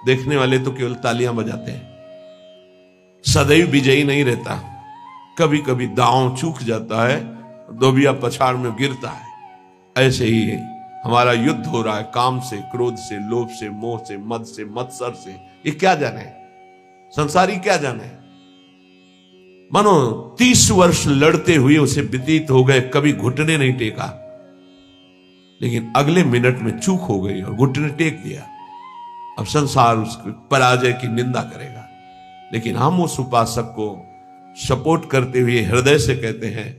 S1: देखने वाले तो केवल तालियां बजाते हैं। सदैव विजयी नहीं रहता, कभी कभी दांव चूक जाता है, दोबिया पछाड़ में गिरता है। ऐसे ही है, हमारा युद्ध हो रहा है काम से, क्रोध से, लोभ से, मोह से, मद से, मत्सर से। ये क्या जाने, संसारी क्या जाने। मानो 30 वर्ष लड़ते हुए उसे व्यतीत हो गए, कभी घुटने नहीं टेका, लेकिन अगले मिनट में चूक हो गई और घुटने टेक दिया। अब संसार उसकी पराजय की निंदा करेगा, लेकिन हम उस उपासक को सपोर्ट करते हुए हृदय से कहते हैं,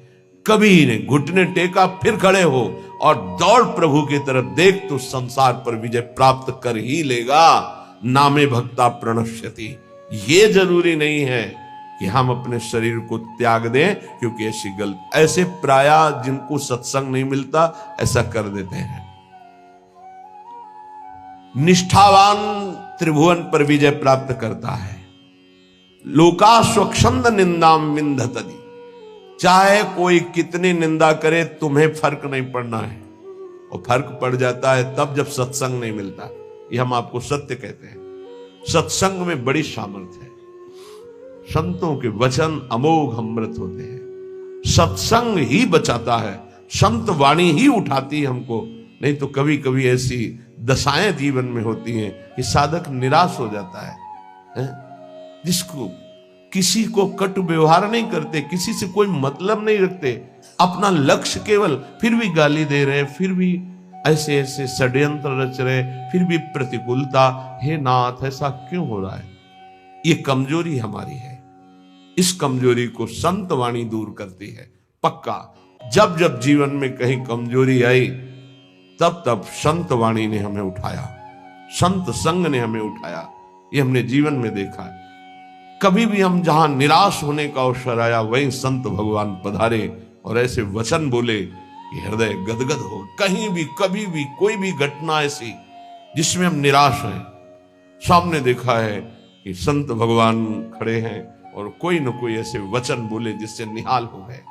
S1: कभी नहीं घुटने टेका, फिर खड़े हो और दौड़ प्रभु की तरफ, देख तो संसार पर विजय प्राप्त कर ही लेगा। नामे भक्ता प्रणश्यति। ये जरूरी नहीं है कि हम अपने शरीर को त्याग दें, क्योंकि ऐसी गलत, ऐसे प्राय जिनको सत्संग नहीं मिलता ऐसा कर देते हैं। निष्ठावान त्रिभुवन पर विजय प्राप्त करता है। लोका स्वच्छंद निंदाम विंधतति। चाहे कोई कितनी निंदा करे, तुम्हें फर्क नहीं पड़ना है, और फर्क पड़ जाता है तब जब सत्संग नहीं मिलता। ये हम आपको सत्य कहते हैं। सत्संग में बड़ी सामर्थ्य है। संतों के वचन अमोघ अमृत होते हैं। सत्संग ही बचाता है, संत वाणी ही उठाती है हमको। नहीं तो कभी कभी ऐसी दशाएं जीवन में होती हैं कि साधक निराश हो जाता है। जिसको किसी को कटु व्यवहार नहीं करते, किसी से कोई मतलब नहीं रखते, अपना लक्ष्य केवल, फिर भी गाली दे रहे, फिर भी ऐसे ऐसे षड्यंत्र रच रहे, फिर भी प्रतिकूलता। हे नाथ, ऐसा क्यों हो रहा है? ये कमजोरी हमारी है। इस कमजोरी को संत वाणी दूर करती है। पक्का जब जब जीवन में कहीं कमजोरी आई, तब तब संत वाणी ने हमें उठाया, संत संग ने हमें उठाया। ये हमने जीवन में देखा है। कभी भी हम जहां निराश होने का अवसर आया, वहीं संत भगवान पधारे और ऐसे वचन बोले कि हृदय गदगद हो। कहीं भी कभी भी कोई भी घटना ऐसी जिसमें हम निराश हैं, सामने देखा है कि संत भगवान खड़े हैं और कोई न कोई ऐसे वचन बोले जिससे निहाल हो गए।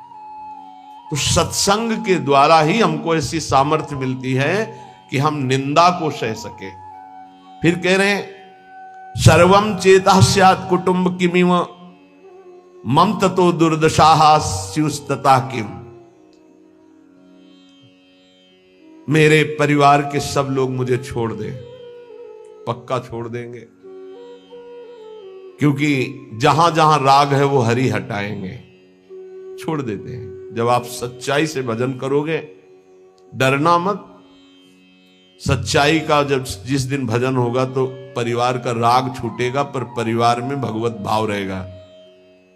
S1: तो सत्संग के द्वारा ही हमको ऐसी सामर्थ्य मिलती है कि हम निंदा को सह सके। फिर कह रहे हैं, सर्वम चेता स्यात् कुटुंब किमिव मम ततो दुर्दशाः स्युस्तता किम। मेरे परिवार के सब लोग मुझे छोड़ दें, पक्का छोड़ देंगे, क्योंकि जहां जहां राग है वो हरि हटाएंगे, छोड़ देते हैं। जब आप सच्चाई से भजन करोगे, डरना मत, सच्चाई का जब जिस दिन भजन होगा तो परिवार का राग छूटेगा, पर परिवार में भगवत भाव रहेगा।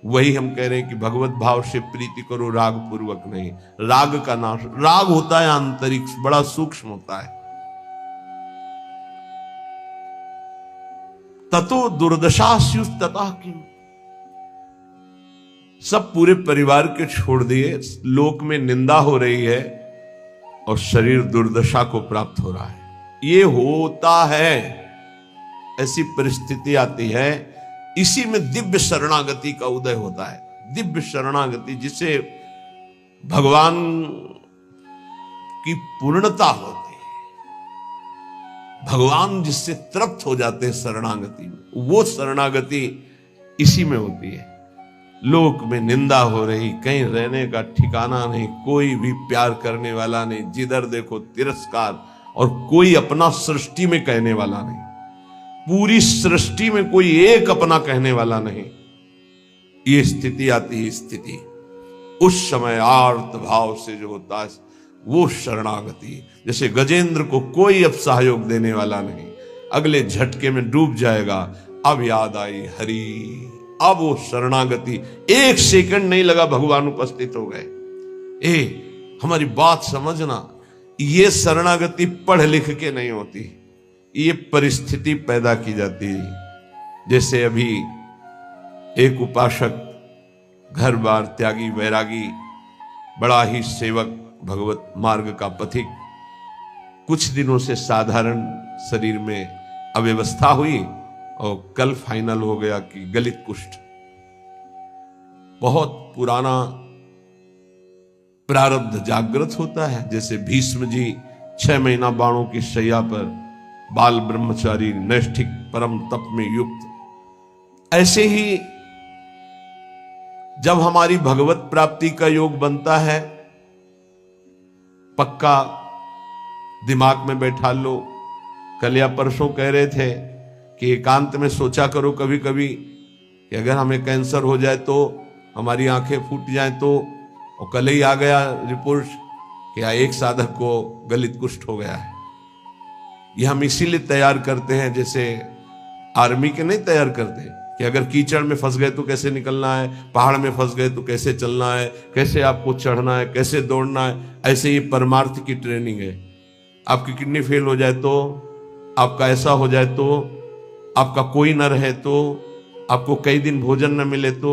S1: वही हम कह रहे हैं कि भगवत भाव से प्रीति करो, राग पूर्वक नहीं। राग का नाश, राग होता है आंतरिक, बड़ा सूक्ष्म होता है। ततो दुर्दशास्युष तथा किम, सब पूरे परिवार के छोड़ दिए, लोक में निंदा हो रही है और शरीर दुर्दशा को प्राप्त हो रहा है। ये होता है, ऐसी परिस्थिति आती है। इसी में दिव्य शरणागति का उदय होता है। दिव्य शरणागति जिसे भगवान की पूर्णता होती है, भगवान जिससे तृप्त हो जाते हैं शरणागति में, वो शरणागति इसी में होती है। लोक में निंदा हो रही, कहीं रहने का ठिकाना नहीं, कोई भी प्यार करने वाला नहीं, जिधर देखो तिरस्कार, और कोई अपना सृष्टि में कहने वाला नहीं। पूरी सृष्टि में कोई एक अपना कहने वाला नहीं। ये स्थिति आती है। स्थिति उस समय आर्त भाव से जो होता है वो शरणागति। जैसे गजेंद्र को कोई अब सहयोग देने वाला नहीं, अगले झटके में डूब जाएगा। अब याद आई हरि, अब वो शरणागति, एक सेकंड नहीं लगा, भगवान उपस्थित हो गए। हमारी बात समझना, ये शरणागति पढ़ लिख के नहीं होती, ये परिस्थिति पैदा की जाती है। जैसे अभी एक उपासक, घर बार त्यागी, वैरागी, बड़ा ही सेवक, भगवत मार्ग का पथिक, कुछ दिनों से साधारण शरीर में अव्यवस्था हुई और कल फाइनल हो गया कि गलित कुष्ठ। बहुत पुराना प्रारब्ध जागृत होता है। जैसे भीष्म जी 6 महीना बाणों की शैया पर, बाल ब्रह्मचारी, नैष्ठिक परम तप में युक्त, ऐसे ही जब हमारी भगवत प्राप्ति का योग बनता है, पक्का दिमाग में बैठा लो। कल या परसों कह रहे थे कि एकांत में सोचा करो कभी कभी कि अगर हमें कैंसर हो जाए तो, हमारी आंखें फूट जाएं तो, और कल ही आ गया रिपोर्ट कि एक साधक को गलित कुष्ठ हो गया है। ये हम इसीलिए तैयार करते हैं, जैसे आर्मी के नहीं तैयार करते कि अगर कीचड़ में फंस गए तो कैसे निकलना है, पहाड़ में फंस गए तो कैसे चलना है, कैसे आपको चढ़ना है, कैसे दौड़ना है। ऐसे ही परमार्थ की ट्रेनिंग है। आपकी किडनी फेल हो जाए तो, आपका ऐसा हो जाए तो, आपका कोई न रहे तो, आपको कई दिन भोजन न मिले तो,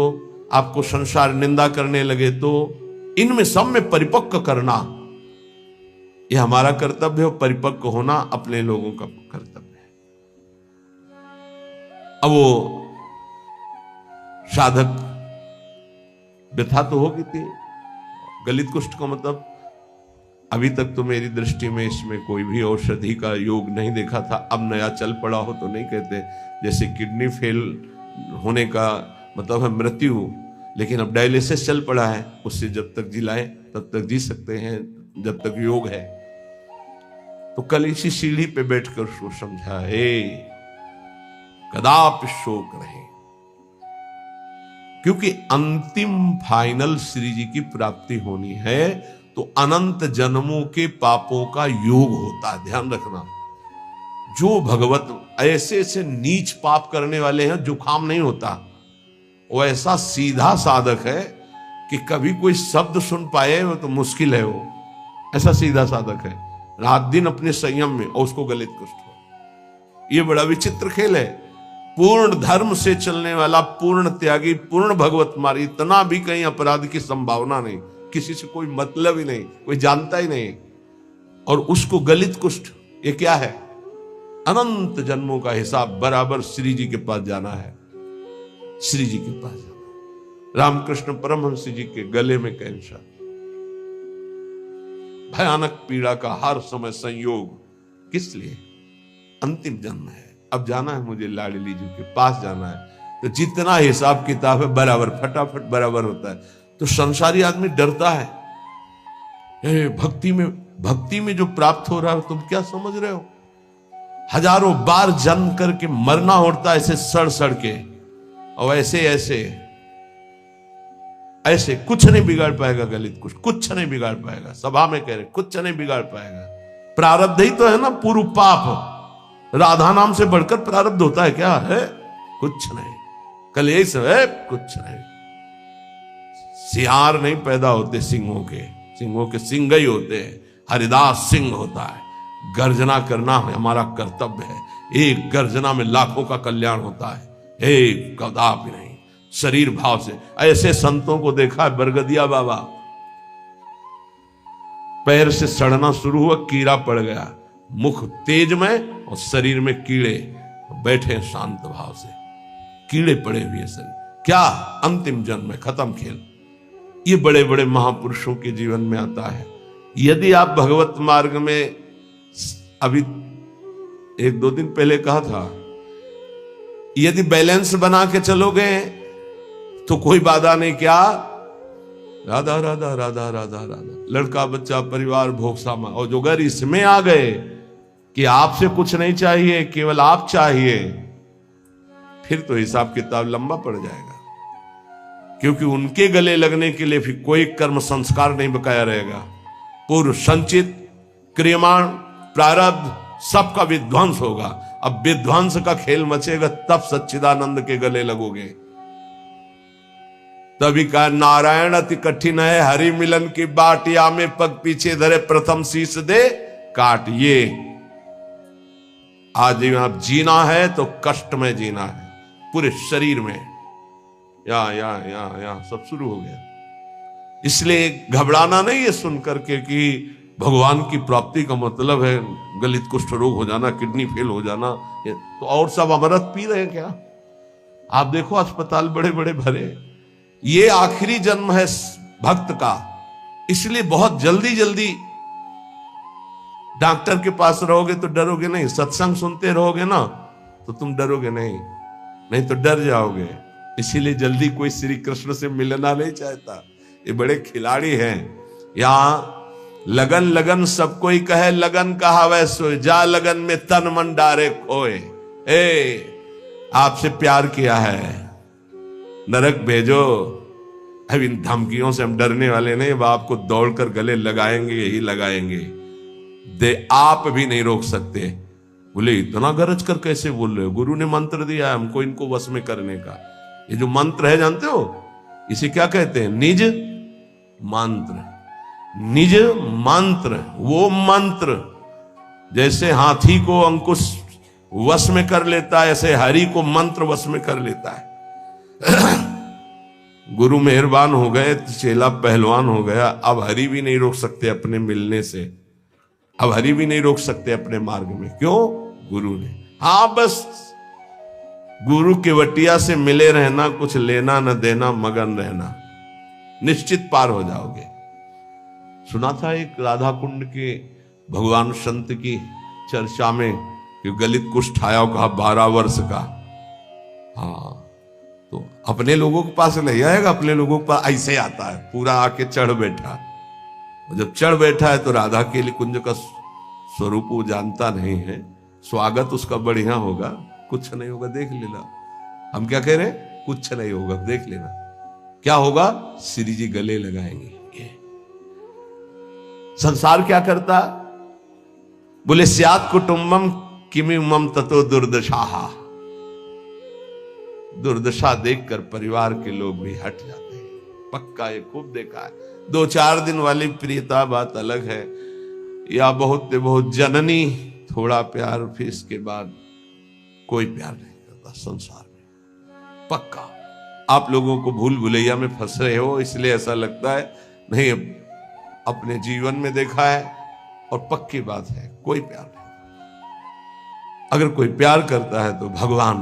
S1: आपको संसार निंदा करने लगे तो, इनमें सब में परिपक्व करना ये हमारा कर्तव्य है। परिपक्व होना अपने लोगों का कर्तव्य है। अब वो साधक व्यथा तो होगी थी। गलित कुष्ठ का मतलब अभी तक तो मेरी दृष्टि में इसमें कोई भी औषधि का योग नहीं देखा था। अब नया चल पड़ा हो तो नहीं कहते। जैसे किडनी फेल होने का मतलब है मृत्यु, लेकिन अब डायलिसिस चल पड़ा है, उससे जब तक जिलाए तब तक जी सकते हैं, जब तक योग है। तो कल इसी सीढ़ी पे बैठकर उसको समझा, कदापि शोक नहीं, क्योंकि अंतिम फाइनल श्री जी की प्राप्ति होनी है तो अनंत जन्मों के पापों का योग होता है। ध्यान रखना, जो भगवत ऐसे ऐसे नीच पाप करने वाले हैं जुकाम नहीं होता, वो ऐसा सीधा साधक है कि कभी कोई शब्द सुन पाए वो तो मुश्किल है। वो ऐसा सीधा साधक है, रात दिन अपने संयम में, और उसको गलित कुष्ठ हो। ये बड़ा विचित्र खेल है। पूर्ण धर्म से चलने वाला, पूर्ण त्यागी, पूर्ण भगवत मार्ग, इतना भी कहीं अपराध की संभावना नहीं, किसी से कोई मतलब ही नहीं, कोई जानता ही नहीं, और उसको गलित कुष्ठ। ये क्या है? अनंत जन्मों का हिसाब बराबर श्री जी के पास जाना है। श्री जी के पास जाना। रामकृष्ण परमहंस जी के गले में कैंसर, भयानक पीड़ा का हर समय संयोग, किस लिए? अंतिम जन्म है, अब जाना है मुझे लाडली जी के पास जाना है। तो जितना हिसाब किताब है बराबर, फटाफट बराबर होता है। तो संसारी आदमी डरता है। भक्ति में जो प्राप्त हो रहा है तुम क्या समझ रहे हो? हजारों बार जन्म करके मरना होता है ऐसे सड़ सड़ के, और ऐसे कुछ नहीं बिगाड़ पाएगा गलित कुछ नहीं बिगाड़ पाएगा। सभा में कह रहे कुछ नहीं बिगाड़ पाएगा। प्रारब्ध ही तो है ना, पूर्व पाप। राधा नाम से बढ़कर प्रारब्ध होता है क्या? है कुछ नहीं। कलेश है कुछ नहीं। सियार नहीं पैदा होते सिंहों के सिंह ही होते हैं। हरिदास सिंह होता है। गर्जना करना हमारा कर्तव्य है। एक गर्जना में लाखों का कल्याण होता है, एक कदापि नहीं। शरीर भाव से ऐसे संतों को देखा है। बरगदिया बाबा पैर से सड़ना शुरू हुआ, कीड़ा पड़ गया, मुख तेज में और शरीर में कीड़े, बैठे शांत भाव से, कीड़े पड़े हुए शरीर। क्या अंतिम जन्म में खत्म खेल। ये बड़े बड़े महापुरुषों के जीवन में आता है। यदि आप भगवत मार्ग में, अभी एक दो दिन पहले कहा था, यदि बैलेंस बना के चलोगे तो कोई बाधा नहीं। क्या? राधा राधा राधा राधा राधा, लड़का बच्चा परिवार भोग सामा। और जो अगर इसमें आ गए कि आपसे कुछ नहीं चाहिए, केवल आप चाहिए, फिर तो हिसाब किताब लंबा पड़ जाएगा। क्योंकि उनके गले लगने के लिए फिर कोई कर्म संस्कार नहीं बकाया रहेगा। पूर्व संचित क्रियमाण प्रारब्ध सबका विध्वंस होगा। अब विध्वंस का खेल मचेगा, तब सच्चिदानंद के गले लगोगे। तभी कहा नारायण अति कठिन है, हरि मिलन की बाट, या में पग पीछे धरे प्रथम शीश दे काट। ये आज आप जीना है तो कष्ट में जीना है, पूरे शरीर में। या सब शुरू हो गया। इसलिए घबराना नहीं है सुन करके कि भगवान की प्राप्ति का मतलब है गलित कुष्ठ रोग हो जाना, किडनी फेल हो जाना। तो और सब अमृत पी रहे हैं क्या? आप देखो अस्पताल बड़े बड़े भरे। ये आखिरी जन्म है भक्त का, इसलिए बहुत जल्दी जल्दी डॉक्टर के पास रहोगे तो डरोगे नहीं। सत्संग सुनते रहोगे ना तो तुम डरोगे नहीं तो डर जाओगे। इसीलिए जल्दी कोई श्री कृष्ण से मिलना नहीं चाहता। ये बड़े खिलाड़ी हैं। यहां लगन लगन सबको ही कहे, लगन कहा वैसो, जा लगन में तन मन डारे खोए। आपसे प्यार किया है, नरक भेजो। अब इन धमकियों से हम डरने वाले नहीं। अब आपको दौड़कर गले लगाएंगे, यही लगाएंगे। दे आप भी नहीं रोक सकते। बोले इतना गरज कर कैसे बोल रहे हो? गुरु ने मंत्र दिया है हमको इनको वश में करने का। ये जो मंत्र है जानते हो, इसे क्या कहते हैं? निज मंत्र। निज मंत्र, वो मंत्र जैसे हाथी को अंकुश वश में कर लेता है, ऐसे हरि को मंत्र वश में कर लेता है। गुरु मेहरबान हो गए, चेला पहलवान हो गया। अब हरि भी नहीं रोक सकते अपने मिलने से, अब हरि भी नहीं रोक सकते अपने मार्ग में। क्यों? गुरु ने। हाँ, बस गुरु के वटिया से मिले रहना, कुछ लेना न देना, मगन रहना, निश्चित पार हो जाओगे। सुना था एक राधा कुंड के भगवान संत की चर्चा में कि गलित कुष्ठ आया, कहा 12 वर्ष का। हाँ, तो अपने लोगों के पास नहीं आएगा, अपने लोगों के पास ऐसे आता है, पूरा आके चढ़ बैठा। जब चढ़ बैठा है तो राधा के लिए कुंज का स्वरूप वो जानता नहीं है। स्वागत उसका बढ़िया होगा, कुछ नहीं होगा, देख लेना। हम क्या कह रहे हैं? कुछ नहीं होगा, देख लेना। क्या होगा? श्री जी गले लगाएंगे। संसार क्या करता? बोले स्यात् कुटुंबम किमिमम ततो दुर्दशा। दुर्दशा देखकर परिवार के लोग भी हट जाते हैं। पक्का, ये खूब देखा है। 2-4 दिन वाली प्रियता बात अलग है, या बहुत बहुत जननी थोड़ा प्यार, फिर इसके बाद कोई प्यार नहीं करता संसार में। पक्का आप लोगों को भूल भुलैया में फंस रहे हो, इसलिए ऐसा लगता है। नहीं, अपने जीवन में देखा है और पक्की बात है, कोई प्यार नहीं। अगर कोई प्यार करता है तो भगवान,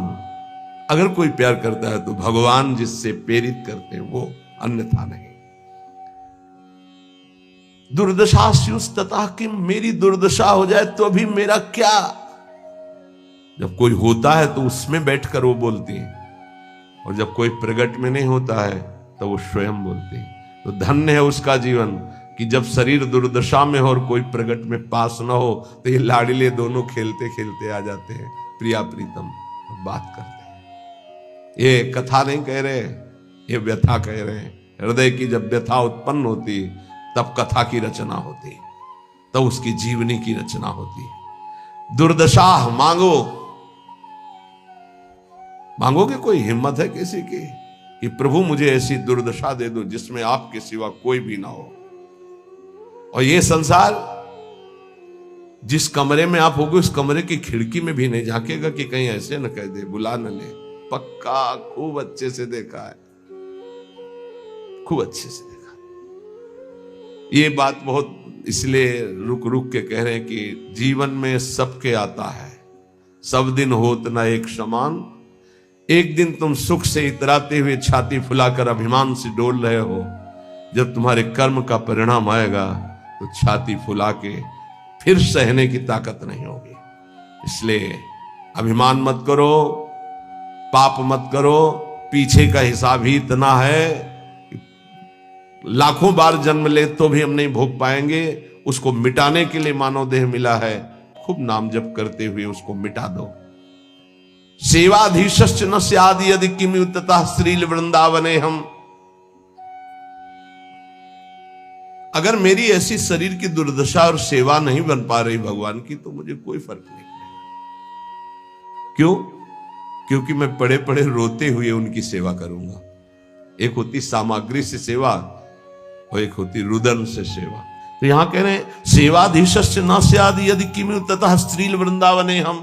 S1: अगर कोई प्यार करता है तो भगवान जिससे प्रेरित करते हैं वो, अन्यथा नहीं। दुर्दशा स्युस्तता कि मेरी दुर्दशा हो जाए तो भी मेरा क्या। जब कोई होता है तो उसमें बैठकर वो बोलती है, और जब कोई प्रगट में नहीं होता है तो वो स्वयं बोलती है। तो धन्य है उसका जीवन कि जब शरीर दुर्दशा में हो और कोई प्रगट में पास ना हो, तो ये लाडले दोनों खेलते खेलते आ जाते हैं, प्रिया प्रीतम बात करते हैं। ये कथा नहीं कह रहे, ये व्यथा कह रहे हैं। हृदय की जब व्यथा उत्पन्न होती तब कथा की रचना होती, तब उसकी जीवनी की रचना होती है। दुर्दशा मांगो, मांगोगे? कोई हिम्मत है किसी की कि प्रभु मुझे ऐसी दुर्दशा दे दो जिसमें आपके सिवा कोई भी ना हो? और ये संसार, जिस कमरे में आप होगे उस कमरे की खिड़की में भी नहीं झांकेगा कि कहीं ऐसे न कह दे, बुला न ले। पक्का खूब अच्छे से देखा है, खूब अच्छे से देखा। ये बात बहुत इसलिए रुक रुक के कह रहे हैं कि जीवन में सबके आता है, सब दिन होत ना एक समान। एक दिन तुम सुख से इतराते हुए छाती फुलाकर अभिमान से डोल रहे हो, जब तुम्हारे कर्म का परिणाम आएगा तो छाती फुला के फिर सहने की ताकत नहीं होगी। इसलिए अभिमान मत करो, पाप मत करो। पीछे का हिसाब ही इतना है कि लाखों बार जन्म ले तो भी हम नहीं भोग पाएंगे। उसको मिटाने के लिए मानव देह मिला है, खूब नाम जप करते हुए उसको मिटा दो। सेवाधीशश्च न स्याद् यदि किमुततः श्रील वृंदावने हम। अगर मेरी ऐसी शरीर की दुर्दशा और सेवा नहीं बन पा रही भगवान की, तो मुझे कोई फर्क नहीं पड़ेगा। क्यों? क्योंकि मैं पड़े पड़े रोते हुए उनकी सेवा करूंगा। एक होती सामग्री से सेवा और एक होती रुदन से सेवा। तो यहां कह रहे हैं सेवाधीशश्च न स्याद् यदि किमुततः श्रील वृंदावने हम।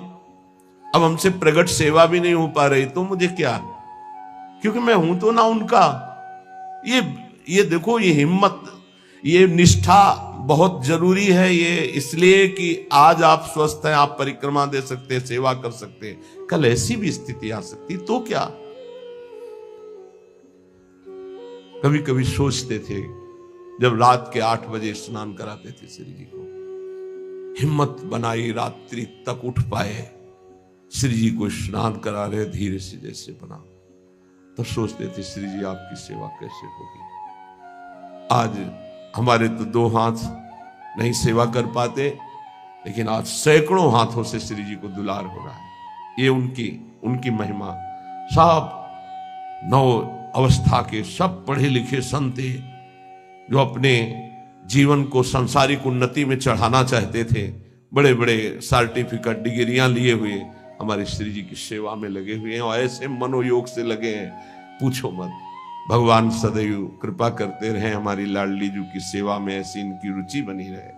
S1: अब हमसे प्रगट सेवा भी नहीं हो पा रही तो मुझे क्या, क्योंकि मैं हूं तो ना उनका। ये देखो, ये हिम्मत, ये निष्ठा बहुत जरूरी है। ये इसलिए कि आज आप स्वस्थ हैं, आप परिक्रमा दे सकते हैं, सेवा कर सकते हैं। कल ऐसी भी स्थिति आ सकती तो क्या? कभी कभी सोचते थे जब रात के 8 बजे स्नान कराते थे श्री जी को, हिम्मत बनाई रात्रि तक उठ पाए, श्री जी को स्नान करा रहे धीरे से जैसे बना, तो सोचते थे श्री जी आपकी सेवा कैसे होगी। आज हमारे तो 2 हाथ नहीं सेवा कर पाते, लेकिन आज सैकड़ों हाथों से श्री जी को दुलार हो रहा है। ये उनकी महिमा। सब 9 अवस्था के सब पढ़े लिखे संत जो अपने जीवन को सांसारिक उन्नति में चढ़ाना चाहते थे, बड़े बड़े सर्टिफिकेट डिग्रियां लिए हुए हमारे श्री जी की सेवा में लगे हुए हैं, और ऐसे मनोयोग से लगे हैं, पूछो मत। भगवान सदैव कृपा करते रहे हमारी लाडली जी की सेवा में, ऐसी इनकी रुचि बनी रहे।